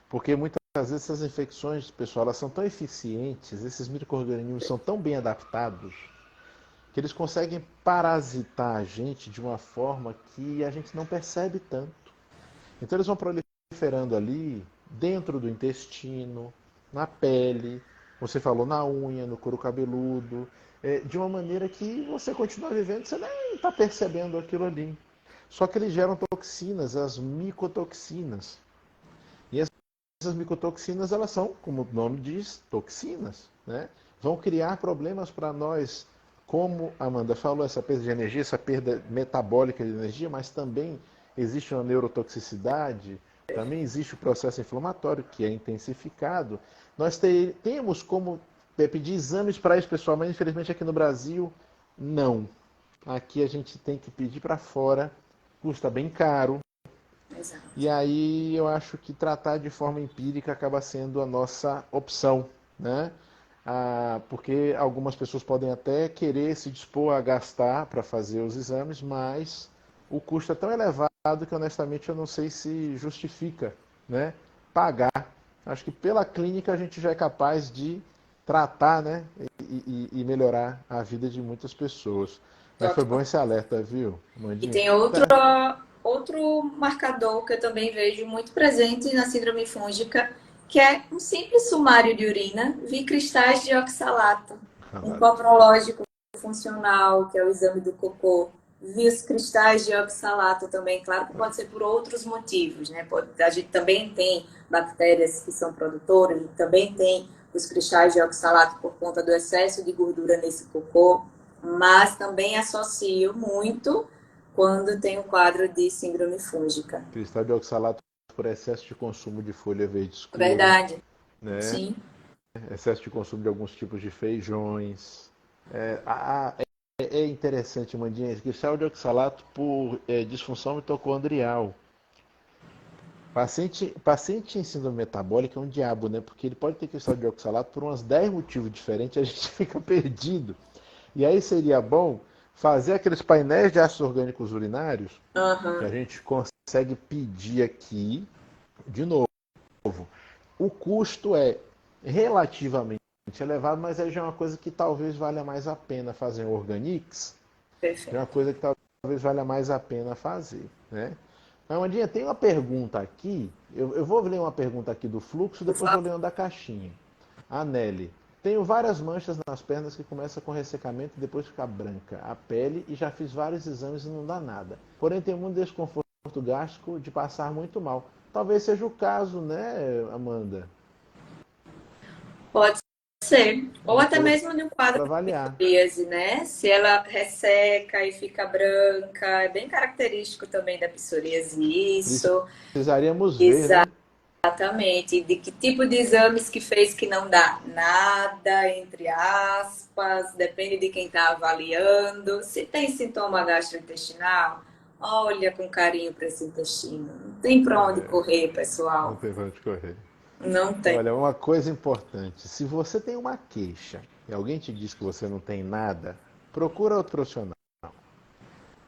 porque muitas vezes essas infecções, pessoal, elas são tão eficientes, esses micro-organismos são tão bem adaptados, que eles conseguem parasitar a gente de uma forma que a gente não percebe tanto. Então eles vão proliferando ali, dentro do intestino, na pele, você falou na unha, no couro cabeludo, de uma maneira que você continua vivendo, você nem está percebendo aquilo ali. Só que eles geram toxinas, as micotoxinas. E essas micotoxinas, elas são, como o nome diz, toxinas, né? Vão criar problemas para nós, como a Amanda falou, essa perda de energia, essa perda metabólica de energia, mas também existe uma neurotoxicidade, também existe o processo inflamatório que é intensificado. Nós temos como pedir exames para isso, pessoal, mas infelizmente aqui no Brasil, não. Aqui a gente tem que pedir para fora, custa bem caro. Exato. E aí eu acho que tratar de forma empírica acaba sendo a nossa opção, né? Porque algumas pessoas podem até querer se dispor a gastar para fazer os exames, mas o custo é tão elevado que honestamente eu não sei se justifica, né, pagar. Acho que pela clínica a gente já é capaz de tratar, né, e melhorar a vida de muitas pessoas. Mas foi bom esse alerta, viu, E Mandinha? tem outro marcador que eu também vejo muito presente na síndrome fúngica, que é um simples sumário de urina, vi cristais de oxalato, um coprológico funcional, que é o exame do cocô, vi os cristais de oxalato também, claro que pode ser por outros motivos, né? A gente também tem bactérias que são produtoras, também tem os cristais de oxalato por conta do excesso de gordura nesse cocô, mas também associo muito quando tem um quadro de síndrome fúngica. Cristal de oxalato por excesso de consumo de folha verde escura, Verdade, né? sim. Excesso de consumo de alguns tipos de feijões. É, é interessante, Mandinha, cristal de oxalato por disfunção mitocondrial. Paciente em síndrome metabólica é um diabo, né? Porque ele pode ter cristal de oxalato por uns 10 motivos diferentes e a gente fica perdido. E aí seria bom fazer aqueles painéis de ácidos orgânicos urinários que a Uhum. gente consegue pedir aqui, de novo. O custo é relativamente elevado, mas aí já é uma coisa que talvez valha mais a pena fazer em Organics, já é uma Perfeito. coisa que talvez valha mais a pena fazer, né? Amandinha, tem uma pergunta aqui, eu vou ler uma pergunta aqui do fluxo, Por depois vou favor. ler uma da caixinha. A Nelly, tenho várias manchas nas pernas que começam com ressecamento e depois fica branca a pele e já fiz vários exames e não dá nada. Porém, tenho muito desconforto gástrico de passar muito mal. Talvez seja o caso, né, Amanda? Pode ser. Ou Uma até coisa mesmo de um quadro para de avaliar. psoríase, né? Se ela resseca e fica branca, é bem característico também da psoríase isso. Precisaríamos ver, né? Exatamente. De que tipo de exames que fez que não dá nada, entre aspas, depende de quem está avaliando. Se tem sintoma gastrointestinal, olha com carinho para esse intestino. Não tem para onde correr, Não pessoal. tem pra onde correr. Não tem. Olha, uma coisa importante: se você tem uma queixa e alguém te diz que você não tem nada, procura outro profissional.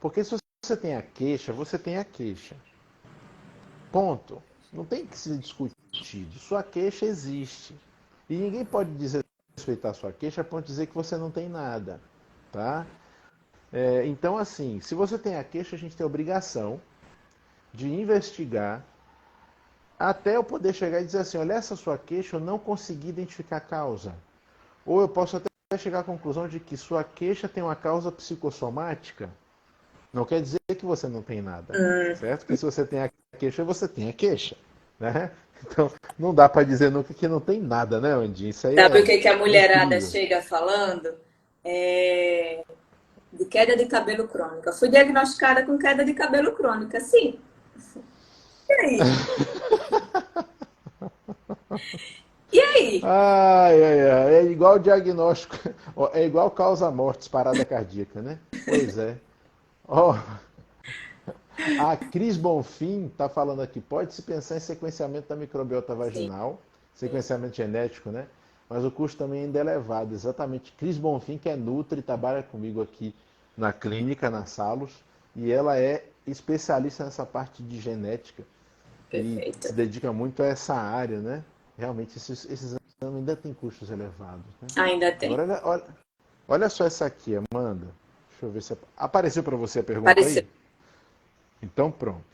Porque se você tem a queixa, você tem a queixa. Ponto. Não tem que se discutir. Sua queixa existe. E ninguém pode desrespeitar sua queixa a ponto de dizer que você não tem nada. Tá? Então, assim, se você tem a queixa, a gente tem a obrigação de investigar até eu poder chegar e dizer assim, olha, essa sua queixa eu não consegui identificar a causa. Ou eu posso até chegar à conclusão de que sua queixa tem uma causa psicossomática. Não quer dizer que você não tem nada, certo? Porque se você tem a queixa, você tem a queixa, né? Então, não dá para dizer nunca que não tem nada, né, Andinho? Isso aí Sabe o é que que a mulherada incrível. chega falando? É, de queda de cabelo crônica. Fui diagnosticada com queda de cabelo crônica. Sim. E aí? E aí? Ai, ai, ai. É igual diagnóstico, é igual causa-mortes, parada cardíaca, né? Pois é. Ó, a Cris Bonfim está falando aqui, pode-se pensar em sequenciamento da microbiota Sim, vaginal, sim. sequenciamento genético, né? mas o custo também ainda é elevado. Exatamente. Cris Bonfim, que é Nutri, trabalha comigo aqui na clínica, na Salos, e ela é especialista nessa parte de genética e Perfeito. se dedica muito a essa área, né? Realmente, esses exames ainda têm custos elevados, né? Ainda tem. Agora, olha só essa aqui, Amanda. Deixa eu ver se apareceu para você a pergunta Apareceu. aí. Então, pronto.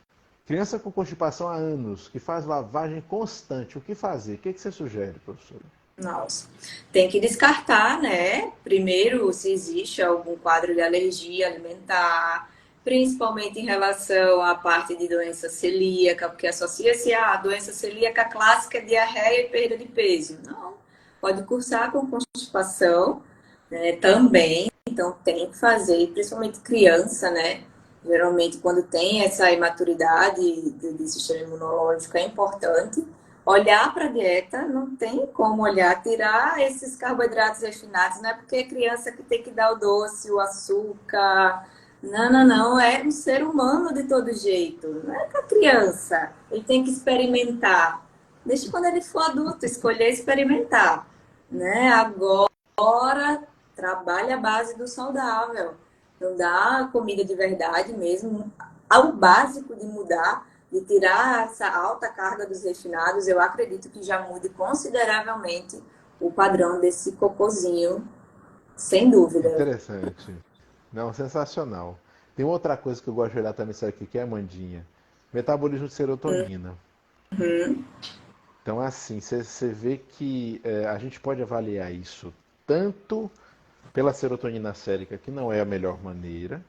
Criança com constipação há anos, que faz lavagem constante, o que fazer? O que você sugere, professora? Nossa, tem que descartar, né? Primeiro, se existe algum quadro de alergia alimentar, principalmente em relação à parte de doença celíaca, porque associa-se a doença celíaca clássica, diarreia e perda de peso. Não, pode cursar com constipação, né, também, então tem que fazer, principalmente criança, né? Geralmente, quando tem essa imaturidade do sistema imunológico, é importante olhar para a dieta, não tem como olhar, tirar esses carboidratos refinados, não é porque é criança que tem que dar o doce, o açúcar. Não, não, não, é um ser humano de todo jeito, não é para criança. Ele tem que experimentar. Deixa quando ele for adulto, escolher experimentar. Né? Agora, trabalha a base do saudável. Não dá comida de verdade mesmo. Ao básico de mudar, de tirar essa alta carga dos refinados, eu acredito que já mude consideravelmente o padrão desse cocôzinho, sem dúvida. Interessante. Não, sensacional. Tem outra coisa que eu gosto de olhar também, sabe o que é, Amandinha? Metabolismo de serotonina. Uhum. Então, assim, você vê que a gente pode avaliar isso tanto pela serotonina sérica, que não é a melhor maneira,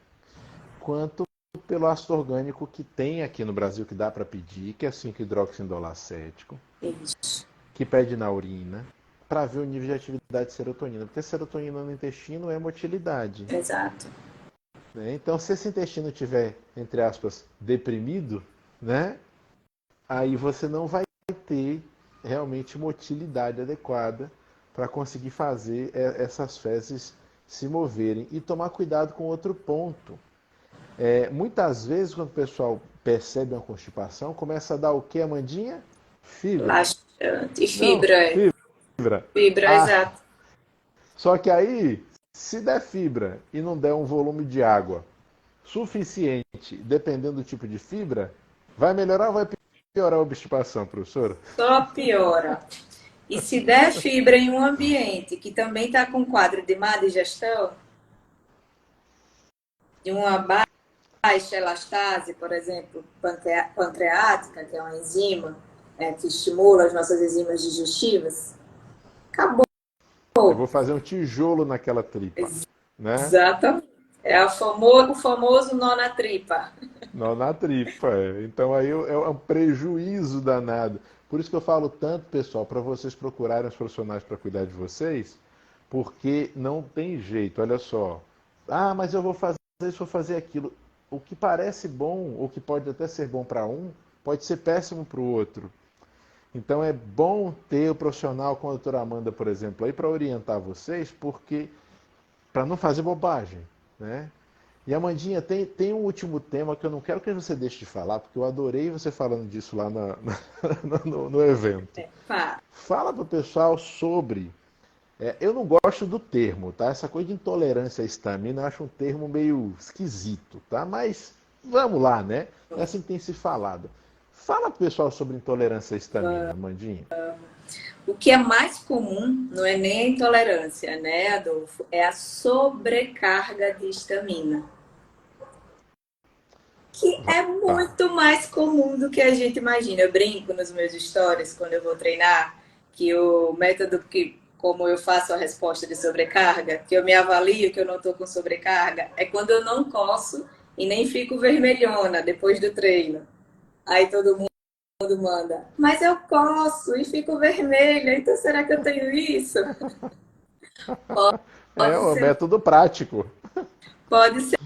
quanto pelo ácido orgânico que tem aqui no Brasil, que dá para pedir, que é 5-hidroxindolacético, Isso. que pede na urina, para ver o nível de atividade de serotonina. Porque serotonina no intestino é motilidade. Exato. Né? Então, se esse intestino tiver, entre aspas, deprimido, né, aí você não vai ter realmente motilidade adequada para conseguir fazer essas fezes se moverem. E tomar cuidado com outro ponto. Muitas vezes, quando o pessoal percebe uma constipação, começa a dar o que, Amandinha? Fibra. Laxante. E Não, fibra, é. fibra. Fibra, Ah, exato. só que aí, se der fibra e não der um volume de água suficiente, dependendo do tipo de fibra, vai melhorar ou vai piorar a obstipação, professora? Só piora. E se der fibra em um ambiente que também está com quadro de má digestão, de uma baixa elastase, por exemplo, pancreática, que é uma enzima que estimula as nossas enzimas digestivas, acabou. Eu vou fazer um tijolo naquela tripa, né? Exatamente. É o famoso nó na tripa. Não na tripa. Então aí é um prejuízo danado. Por isso que eu falo tanto, pessoal, para vocês procurarem os profissionais para cuidar de vocês, porque não tem jeito. Olha só. Ah, mas eu vou fazer isso, vou fazer aquilo. O que parece bom, ou que pode até ser bom para um, pode ser péssimo para o outro. Então é bom ter o profissional com a doutora Amanda, por exemplo, aí para orientar vocês, porque para não fazer bobagem, né? E Amandinha, tem um último tema que eu não quero que você deixe de falar, porque eu adorei você falando disso lá no evento. Fala para o pessoal sobre. Eu não gosto do termo, tá? Essa coisa de intolerância à histamina, eu acho um termo meio esquisito, tá? Mas vamos lá, né? É assim que tem se falado. Fala pro pessoal sobre intolerância à histamina, Amandinha. O que é mais comum não é nem a intolerância, né, Adolfo? É a sobrecarga de histamina, que é Tá. muito mais comum do que a gente imagina. Eu brinco nos meus stories quando eu vou treinar que o método que como eu faço a resposta de sobrecarga, que eu me avalio que eu não estou com sobrecarga, é quando eu não coço e nem fico vermelhona depois do treino. Aí todo mundo manda, mas eu coço e fico vermelha, então será que eu tenho isso? É Pode o ser, método prático. pode ser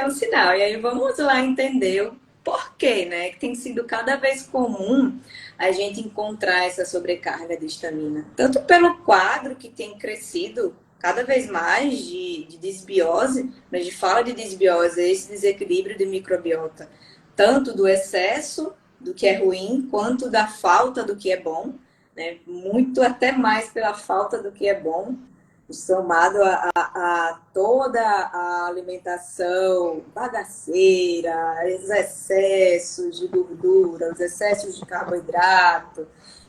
um sinal. E aí vamos lá entender o porquê, né? Que tem sido cada vez comum a gente encontrar essa sobrecarga de estamina. Tanto pelo quadro que tem crescido cada vez mais de desbiose, a gente fala de desbiose, esse desequilíbrio de microbiota, tanto do excesso do que é ruim, quanto da falta do que é bom. né? Muito até mais pela falta do que é bom, somado a toda a alimentação bagaceira, os excessos de gordura, os excessos de carboidrato,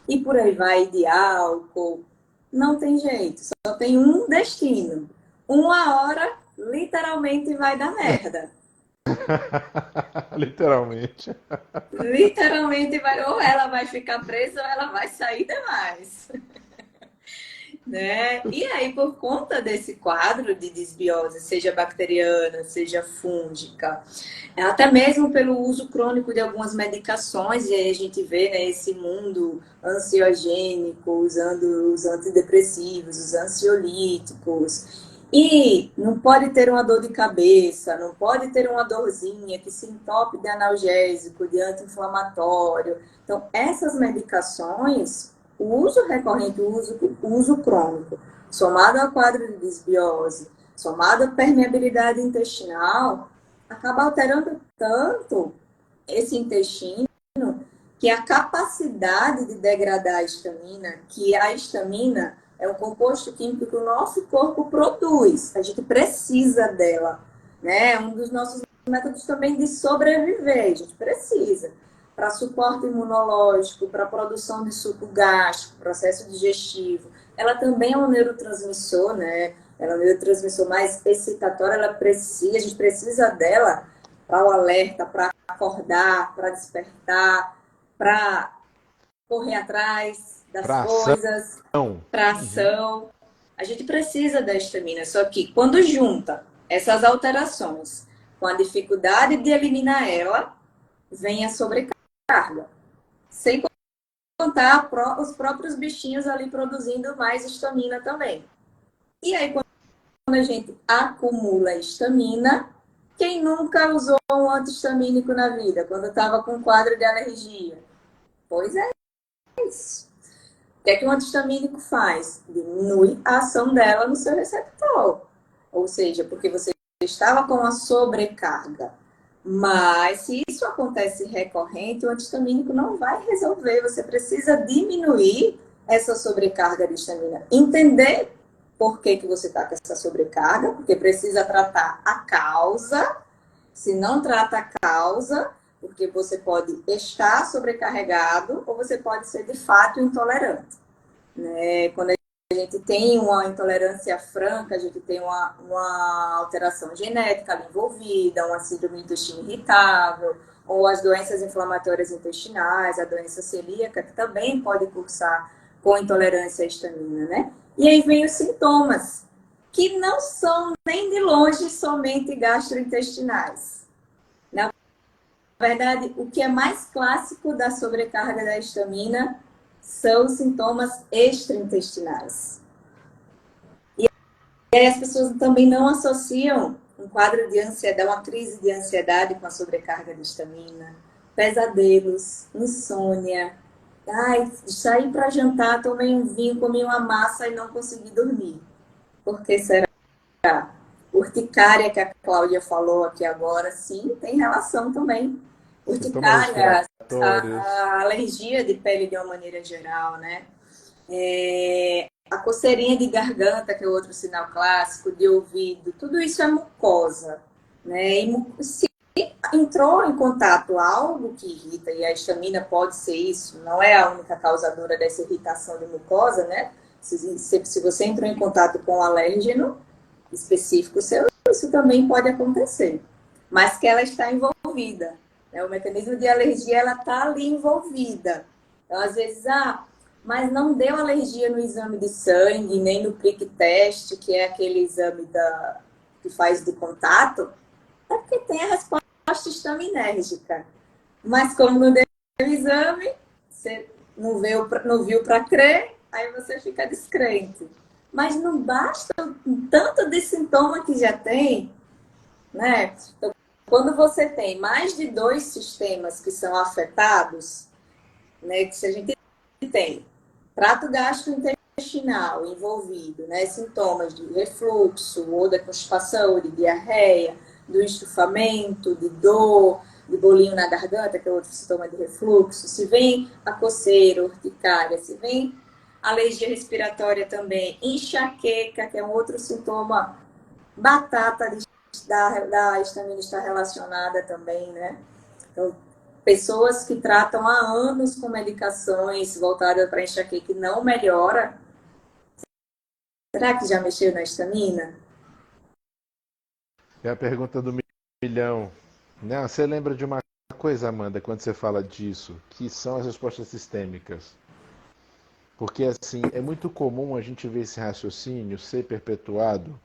e por aí vai, de álcool. Não tem jeito, só tem um destino. Uma hora, literalmente, vai dar merda. Literalmente. Literalmente, vai, ou ela vai ficar presa ou ela vai sair demais. Né? E aí, por conta desse quadro de desbiose, seja bacteriana, seja fúngica, até mesmo pelo uso crônico de algumas medicações, e aí a gente vê, né, esse mundo ansiogênico, usando os antidepressivos, os ansiolíticos, e não pode ter uma dor de cabeça, não pode ter uma dorzinha que se entope de analgésico, de anti-inflamatório. Então, essas medicações, o uso recorrente, o uso crônico, somado ao quadro de desbiose, somado à permeabilidade intestinal, acaba alterando tanto esse intestino que a capacidade de degradar a histamina, que a histamina é um composto químico que o nosso corpo produz, a gente precisa dela, né? É um dos nossos métodos também de sobreviver, a gente precisa para suporte imunológico, para produção de suco gástrico, processo digestivo. Ela também é um neurotransmissor, né? Ela é um neurotransmissor mais excitatório, a gente precisa dela para o alerta, para acordar, para despertar, para correr atrás das Pra coisas, ação. para ação. A gente precisa da histamina, só que quando junta essas alterações com a dificuldade de eliminar ela, vem a sobrecarga. Sem contar os próprios bichinhos ali produzindo mais histamina também. E aí, quando a gente acumula histamina, quem nunca usou um antihistamínico na vida, quando estava com um quadro de alergia? Pois é isso. O que é que um antihistamínico faz? Diminui a ação dela no seu receptor. Ou seja, porque você estava com a sobrecarga. Mas se isso acontece recorrente, o antihistamínico não vai resolver. Você precisa diminuir essa sobrecarga de histamina. Entender por que você está com essa sobrecarga, porque precisa tratar a causa. Se não trata a causa, porque você pode estar sobrecarregado ou você pode ser de fato intolerante. Né? Quando a gente tem uma intolerância franca, a gente tem uma alteração genética ali envolvida, uma síndrome do intestino irritável, ou as doenças inflamatórias intestinais, a doença celíaca, que também pode cursar com intolerância à histamina, né? E aí vem os sintomas, que não são nem de longe somente gastrointestinais. Na verdade, o que é mais clássico da sobrecarga da histamina são sintomas extraintestinais. E aí as pessoas também não associam um quadro de ansiedade, uma crise de ansiedade com a sobrecarga de histamina, pesadelos, insônia. Ai, saí para jantar, tomei um vinho, comi uma massa e não consegui dormir. Por que será? Urticária, que a Cláudia falou aqui agora, sim, tem relação também. Sintomas Urticária, respiratórios. a alergia de pele de uma maneira geral, né? A coceirinha de garganta, que é outro sinal clássico, de ouvido, tudo isso é mucosa, né? E se entrou em contato algo que irrita, e a histamina pode ser isso, não é a única causadora dessa irritação de mucosa, né? Se você entrou em contato com um alérgeno específico seu, isso também pode acontecer, mas que ela está envolvida. Né? O mecanismo de alergia, ela está ali envolvida. Então, às vezes, mas não deu alergia no exame de sangue, nem no prick test, que é aquele exame que faz de contato, é porque tem a resposta histaminérgica. Mas como não deu o exame, você não viu para crer, aí você fica descrente. Mas não basta o tanto de sintoma que já tem, né? Então, quando você tem mais de 2 sistemas que são afetados, né? Que se a gente tem trato gastrointestinal envolvido, né? Sintomas de refluxo, ou da constipação, de diarreia, do estufamento, de dor, de bolinho na garganta, que é outro sintoma de refluxo, se vem a coceira, urticária, se vem alergia respiratória também, enxaqueca, que é um outro sintoma, batata da histamina está relacionada também, né? Então, pessoas que tratam há anos com medicações voltadas para enxaqueca e não melhora, será que já mexeu na histamina? É a pergunta do milhão. Não, você lembra de uma coisa, Amanda, quando você fala disso, que são as respostas sistêmicas. Porque, assim, é muito comum a gente ver esse raciocínio ser perpetuado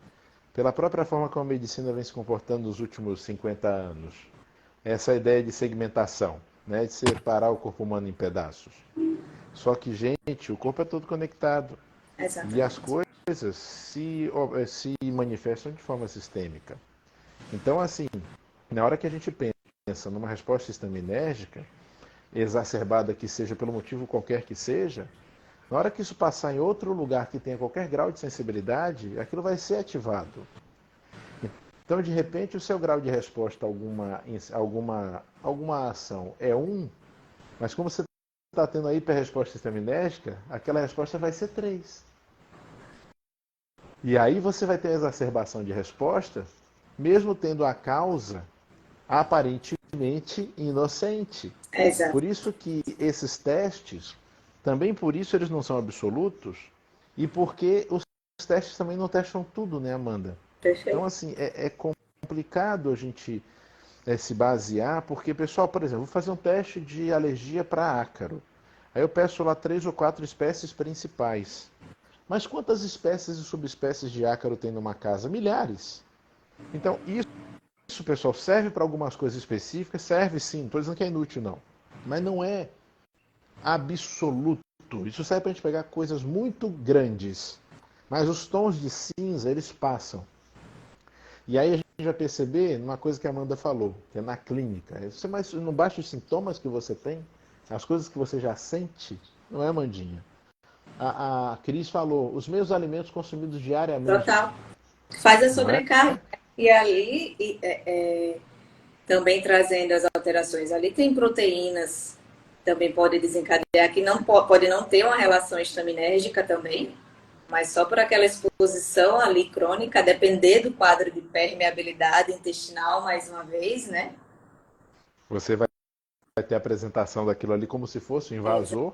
pela própria forma como a medicina vem se comportando nos últimos 50 anos. Essa ideia de segmentação, né, de separar o corpo humano em pedaços. Só que, gente, o corpo é todo conectado. E as Exatamente. coisas se manifestam de forma sistêmica. Então, assim, na hora que a gente pensa numa resposta histaminérgica, exacerbada que seja pelo motivo qualquer que seja, na hora que isso passar em outro lugar que tenha qualquer grau de sensibilidade, aquilo vai ser ativado. Então, de repente, o seu grau de resposta a alguma ação é 1, mas como você está tendo a hiperresposta histaminérgica, aquela resposta vai ser 3. E aí você vai ter a exacerbação de resposta, mesmo tendo a causa aparentemente inocente. Exato. Por isso que esses testes, também por isso eles não são absolutos, e porque os testes também não testam tudo, né, Amanda? Então, Perfeito. assim, é complicado a gente se basear, porque, pessoal, por exemplo, vou fazer um teste de alergia para ácaro. Aí eu peço lá 3 ou 4 espécies principais. Mas quantas espécies e subespécies de ácaro tem numa casa? Milhares. Então, isso, pessoal, serve para algumas coisas específicas? Serve sim, não estou dizendo que é inútil, não. Mas não é absoluto. Isso serve para a gente pegar coisas muito grandes. Mas os tons de cinza, eles passam. E aí a gente vai perceber uma coisa que a Amanda falou, que é na clínica. Mas não basta os sintomas que você tem, as coisas que você já sente, não é, Amandinha? A Cris falou, os meus alimentos consumidos diariamente, Total. Faz a não é? sobrecarga. E ali, também trazendo as alterações, ali tem proteínas, também pode desencadear, que não pode não ter uma relação estaminérgica também, mas só por aquela exposição ali crônica, depender do quadro de permeabilidade intestinal, mais uma vez, né? Você vai ter a apresentação daquilo ali como se fosse um invasor,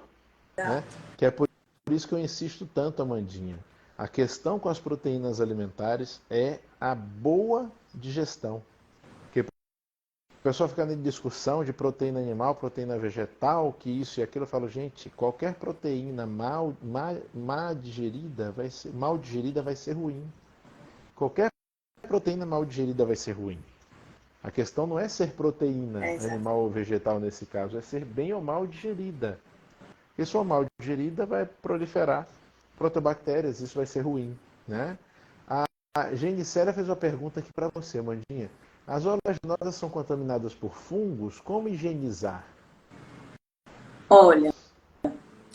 né? Exato. Que é por isso que eu insisto tanto, Amandinha. A questão com as proteínas alimentares é a boa digestão. Porque o pessoal fica em discussão de proteína animal, proteína vegetal, que isso e aquilo. Eu falo, gente, qualquer proteína mal digerida vai ser ruim. Qualquer proteína mal digerida vai ser ruim. A questão não é ser proteína Exato. animal ou vegetal nesse caso, é ser bem ou mal digerida. Porque se for mal digerida, vai proliferar protobactérias, isso vai ser ruim, né? A Genicélia fez uma pergunta aqui para você, Mandinha. As oleaginosas são contaminadas por fungos? Como higienizar? Olha,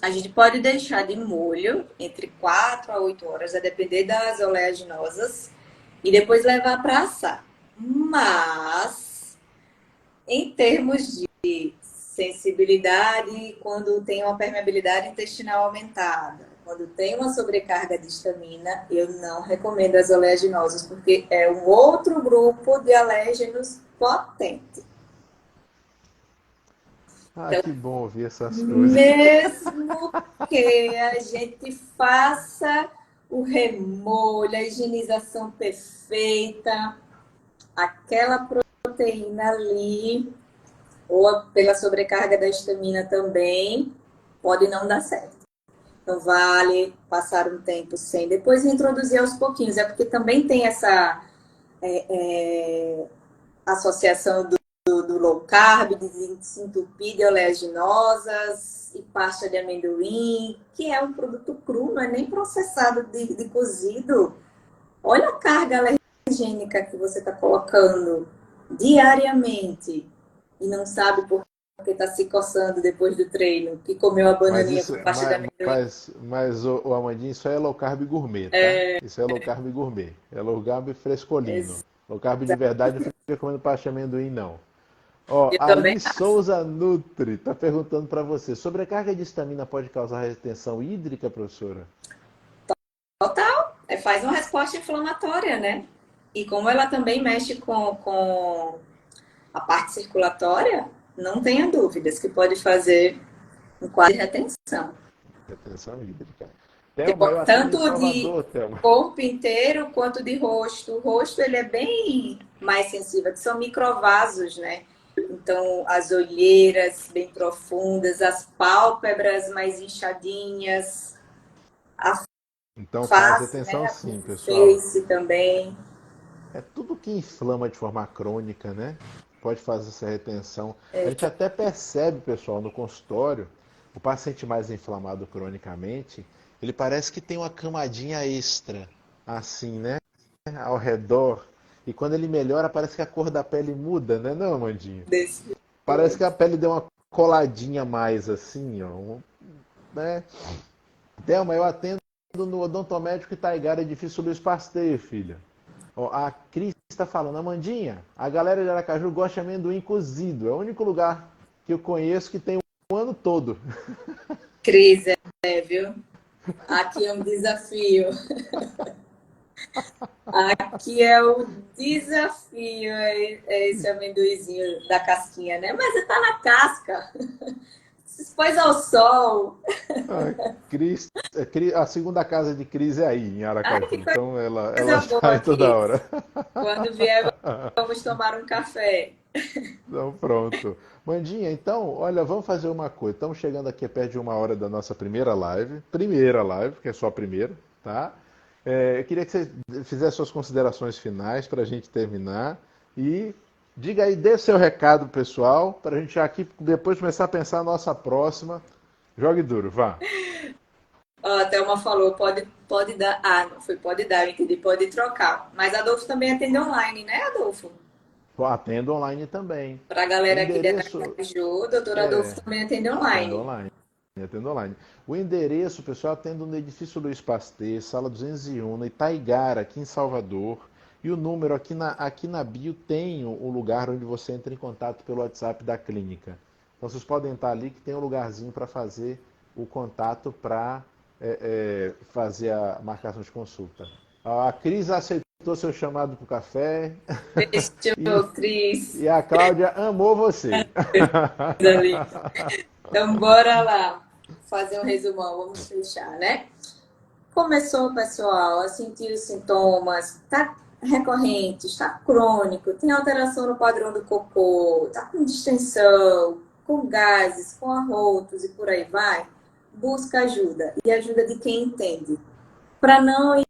a gente pode deixar de molho entre 4 a 8 horas, a depender das oleaginosas, e depois levar para assar. Mas, em termos de sensibilidade, quando tem uma permeabilidade intestinal aumentada, quando tem uma sobrecarga de histamina, eu não recomendo as oleaginosas, porque é um outro grupo de alérgenos potente. Ah, Então, que bom ouvir essas coisas. mesmo que a gente faça o remolho, a higienização perfeita, aquela proteína ali, ou pela sobrecarga da histamina também, pode não dar certo. Então, vale passar um tempo sem, depois introduzir aos pouquinhos. É porque também tem essa associação do low carb, de desentupir de oleaginosas e pasta de amendoim, que é um produto cru, não é nem processado de cozido. Olha a carga alergênica que você está colocando diariamente e não sabe por que está se coçando depois do treino, que comeu a Mas bananinha isso, com pasta de amendoim. mas o Amandinho, isso é low carb gourmet, tá? Isso é low carb gourmet. É low carb frescolino. Low carb de verdade não fica comendo pasta de amendoim, não. Ó, Eu também Ali acho. Souza Nutri está perguntando para você: sobrecarga de histamina pode causar retenção hídrica, professora? Total. Faz uma resposta inflamatória, né? E como ela também mexe com a parte circulatória, não tenha dúvidas que pode fazer um quadro de retenção. Retenção hídrica. Thelma, eu atendo em Tanto de Salvador, Thelma. corpo inteiro quanto de rosto. O rosto ele é bem mais sensível, que são microvasos, né? Então, as olheiras bem profundas, as pálpebras mais inchadinhas, a Então faz face, retenção né? A sim, pessoal. face também. É tudo que inflama de forma crônica, né? Pode fazer essa retenção. A gente até percebe, pessoal, no consultório, o paciente mais inflamado cronicamente, ele parece que tem uma camadinha extra, assim, né? Ao redor. E quando ele melhora, parece que a cor da pele muda, né, não, Amandinha? Desse Parece que a pele deu uma coladinha mais, assim, ó. Né? Thelma, eu atendo no odontomédico Itaigara, edifício Luiz Pasteur, filha. Ó, a Cris está falando, Amandinha, a galera de Aracaju gosta de amendoim cozido. É o único lugar que eu conheço que tem o ano todo. Cris, viu? Aqui é um desafio. Aqui é o desafio, é esse amendoizinho da casquinha, né? Mas tá na casca. Se expôs ao sol. A, Cris, a segunda casa de Cris é aí, em Ai, Aracaju. que Então ela coisa está boa, aí toda Cris. hora. Quando vier, vamos tomar um café. Então pronto. Mandinha, então, olha, vamos fazer uma coisa. Estamos chegando aqui perto de uma hora da nossa primeira live. Primeira live, que é só a primeira, tá? Eu queria que você fizesse suas considerações finais para a gente terminar. E diga aí, dê seu recado pessoal, para a gente já aqui depois começar a pensar a nossa próxima. Jogue duro, vá. Ó, a Thelma falou, pode dar. Ah, não foi pode dar, eu entendi, pode trocar. Mas Adolfo também atende online, né, Adolfo? Atendo online também. Para a O galera aqui de endereço Aracaju, o doutor Adolfo é também atende atendo online. online. Atendo online. O endereço, pessoal, atendo no edifício Luiz Pasteur, sala 201, no Itaigara, aqui em Salvador. E o número aqui na bio tem o lugar onde você entra em contato pelo WhatsApp da clínica. Então vocês podem entrar ali que tem um lugarzinho para fazer o contato para fazer a marcação de consulta. A Cris aceitou seu chamado para o café e, Fechou, Cris. e a Cláudia amou você. Ali. Então, bora lá fazer um resumão, vamos fechar, né? Começou, pessoal, a sentir os sintomas, tá recorrente, está crônico, tem alteração no padrão do cocô, tá com distensão, com gases, com arrotos e por aí vai, busca ajuda. E ajuda de quem entende. Para não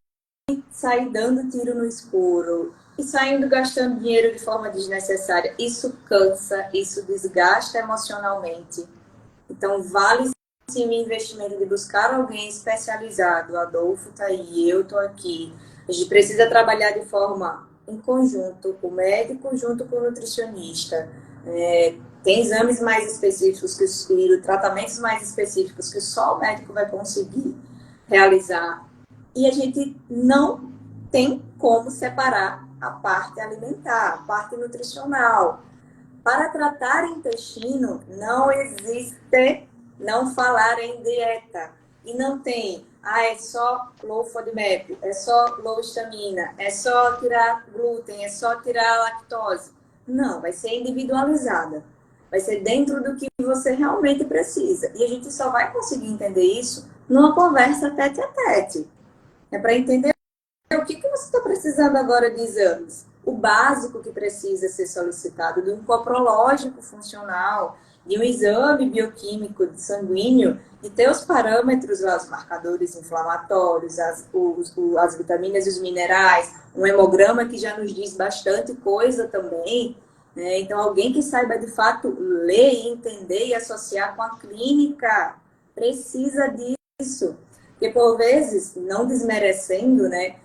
sair dando tiro no escuro e saindo gastando dinheiro de forma desnecessária. Isso cansa, isso desgasta emocionalmente. Então, vale sim o investimento de buscar alguém especializado. O Adolfo está aí, eu estou aqui. A gente precisa trabalhar de forma em conjunto, o médico junto com o nutricionista. Tem exames mais específicos e tratamentos mais específicos que só o médico vai conseguir realizar. E a gente não tem como separar a parte alimentar, a parte nutricional. Para tratar intestino, não existe não falar em dieta. E não tem, é só low FODMAP, é só low histamina, é só tirar glúten, é só tirar lactose. Não, vai ser individualizada. Vai ser dentro do que você realmente precisa. E a gente só vai conseguir entender isso numa conversa tete a tete. É para entender o que você está precisando agora de exames. O básico que precisa ser solicitado de um coprológico funcional, de um exame bioquímico sanguíneo, e ter os parâmetros lá, os marcadores inflamatórios, as vitaminas e os minerais, um hemograma que já nos diz bastante coisa também. Né? Então, alguém que saiba de fato ler, entender e associar com a clínica precisa disso. Porque, por vezes, não desmerecendo, né?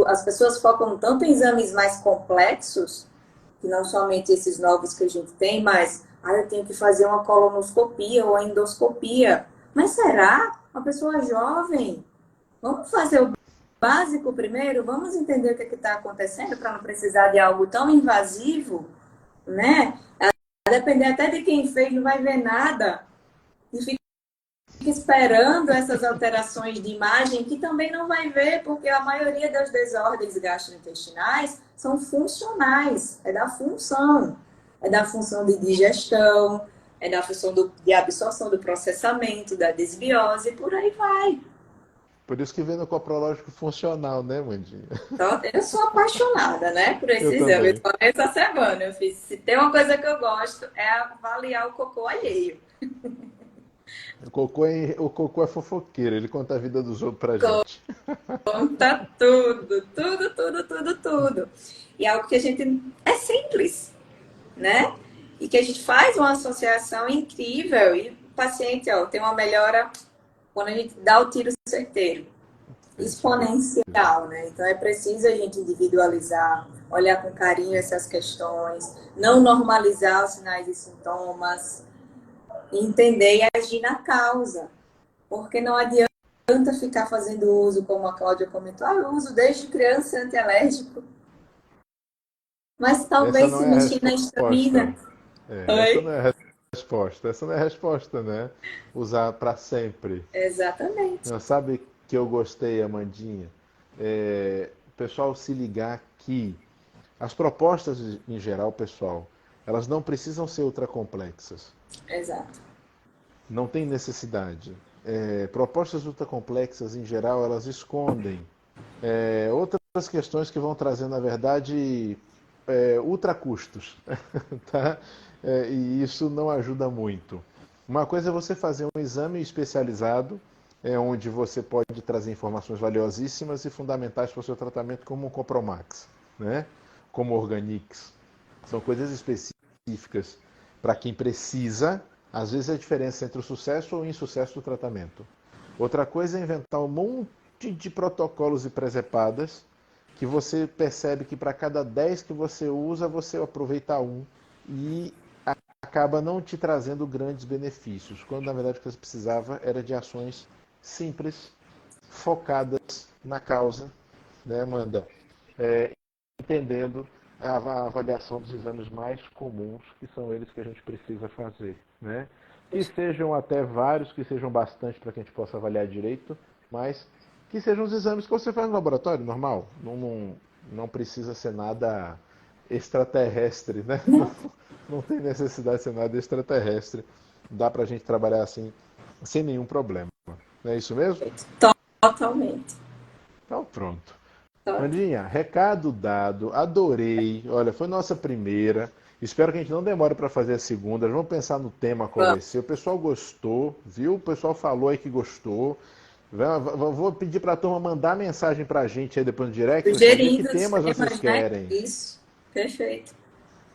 As pessoas focam tanto em exames mais complexos, que não somente esses novos que a gente tem, mas eu tenho que fazer uma colonoscopia ou endoscopia. Mas será? Uma pessoa jovem? Vamos fazer o básico primeiro? Vamos entender o que está acontecendo para não precisar de algo tão invasivo, né? depender até de quem fez, não vai ver nada. E fica esperando essas alterações de imagem, que também não vai ver, porque a maioria das desordens gastrointestinais são funcionais, é da função. É da função de digestão, é da função de absorção, do processamento, da desbiose, e por aí vai. Por isso que vem no coprológico funcional, né, Mandinha? Então, eu sou apaixonada, né, por esse Eu exame. Eu também. falei essa semana, eu fiz, se tem uma coisa que eu gosto, é avaliar o cocô alheio. O cocô é fofoqueiro, ele conta a vida dos outros pra gente. Conta tudo, tudo, tudo, tudo, tudo. E é algo que a gente é simples, né? E que a gente faz uma associação incrível e o paciente, ó, tem uma melhora quando a gente dá o tiro certeiro, exponencial, né? Então é preciso a gente individualizar, olhar com carinho essas questões, não normalizar os sinais e sintomas, entender e agir na causa. Porque não adianta ficar fazendo uso, como a Cláudia comentou, eu uso desde criança antialérgico. Mas Essa talvez não se é a mexer na histamina. resposta. Essa não Oi? é a resposta. Essa não é a resposta, né? Usar para sempre. Exatamente. Não, sabe que eu gostei, Amandinha? O pessoal se ligar que as propostas em geral, pessoal, elas não precisam ser ultracomplexas. Exato. Não tem necessidade. Propostas ultracomplexas, em geral, elas escondem outras questões que vão trazer, na verdade, ultracustos. Tá? E isso não ajuda muito. Uma coisa é você fazer um exame especializado, onde você pode trazer informações valiosíssimas e fundamentais para o seu tratamento, como o Copromax, né? Como o Organix. São coisas específicas para quem precisa. Às vezes é a diferença entre o sucesso ou o insucesso do tratamento. Outra coisa é inventar um monte de protocolos e presepadas que você percebe que para cada 10 que você usa, você aproveita um e acaba não te trazendo grandes benefícios, quando na verdade o que você precisava era de ações simples, focadas na causa, né, Amanda? Entendendo a avaliação dos exames mais comuns, que são eles que a gente precisa fazer, né? Que sejam até vários, que sejam bastante para que a gente possa avaliar direito, mas que sejam os exames que você faz no laboratório, normal. Não precisa ser nada extraterrestre, né? Não tem necessidade de ser nada extraterrestre. Dá para a gente trabalhar assim, sem nenhum problema. Não é isso mesmo? Totalmente. Então pronto. Totalmente. Mandinha, recado dado, adorei. Olha, foi nossa primeira. Espero que a gente não demore para fazer a segunda. Vamos pensar no tema qual vai ser. O pessoal gostou, viu? O pessoal falou aí que gostou. Vou pedir para a turma mandar mensagem para a gente aí depois no direct, pessoal. Dizer que Sugerindo os temas vocês temas, né? querem. Isso. Perfeito.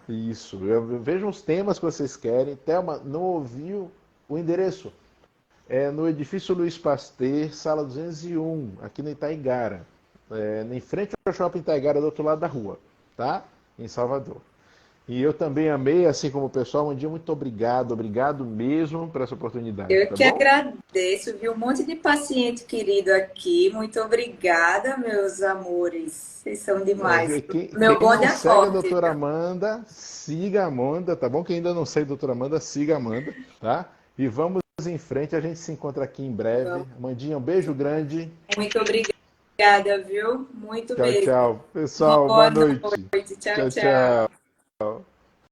Isso. Vejam os temas que vocês querem. Thelma, não ouviu o endereço? É no edifício Luiz Pasteur, sala 201, aqui no Itaigara. Em frente ao Shopping Itaigara, do outro lado da rua, tá? Em Salvador. E eu também amei, assim como o pessoal, um dia muito obrigado mesmo por essa oportunidade, Eu tá que bom? agradeço, vi um monte de paciente querido aqui. Muito obrigada, meus amores. Vocês são demais. Meu Quem bonde não é segue a forte, doutora viu? Amanda, siga a Amanda, tá bom? Quem ainda não segue a doutora Amanda, siga a Amanda, tá? E vamos em frente, a gente se encontra aqui em breve. Amandinha, um beijo grande. Muito obrigada, viu? Muito Tchau, mesmo. tchau. Pessoal, boa Boa noite. noite. Tchau, Tchau, tchau. tchau.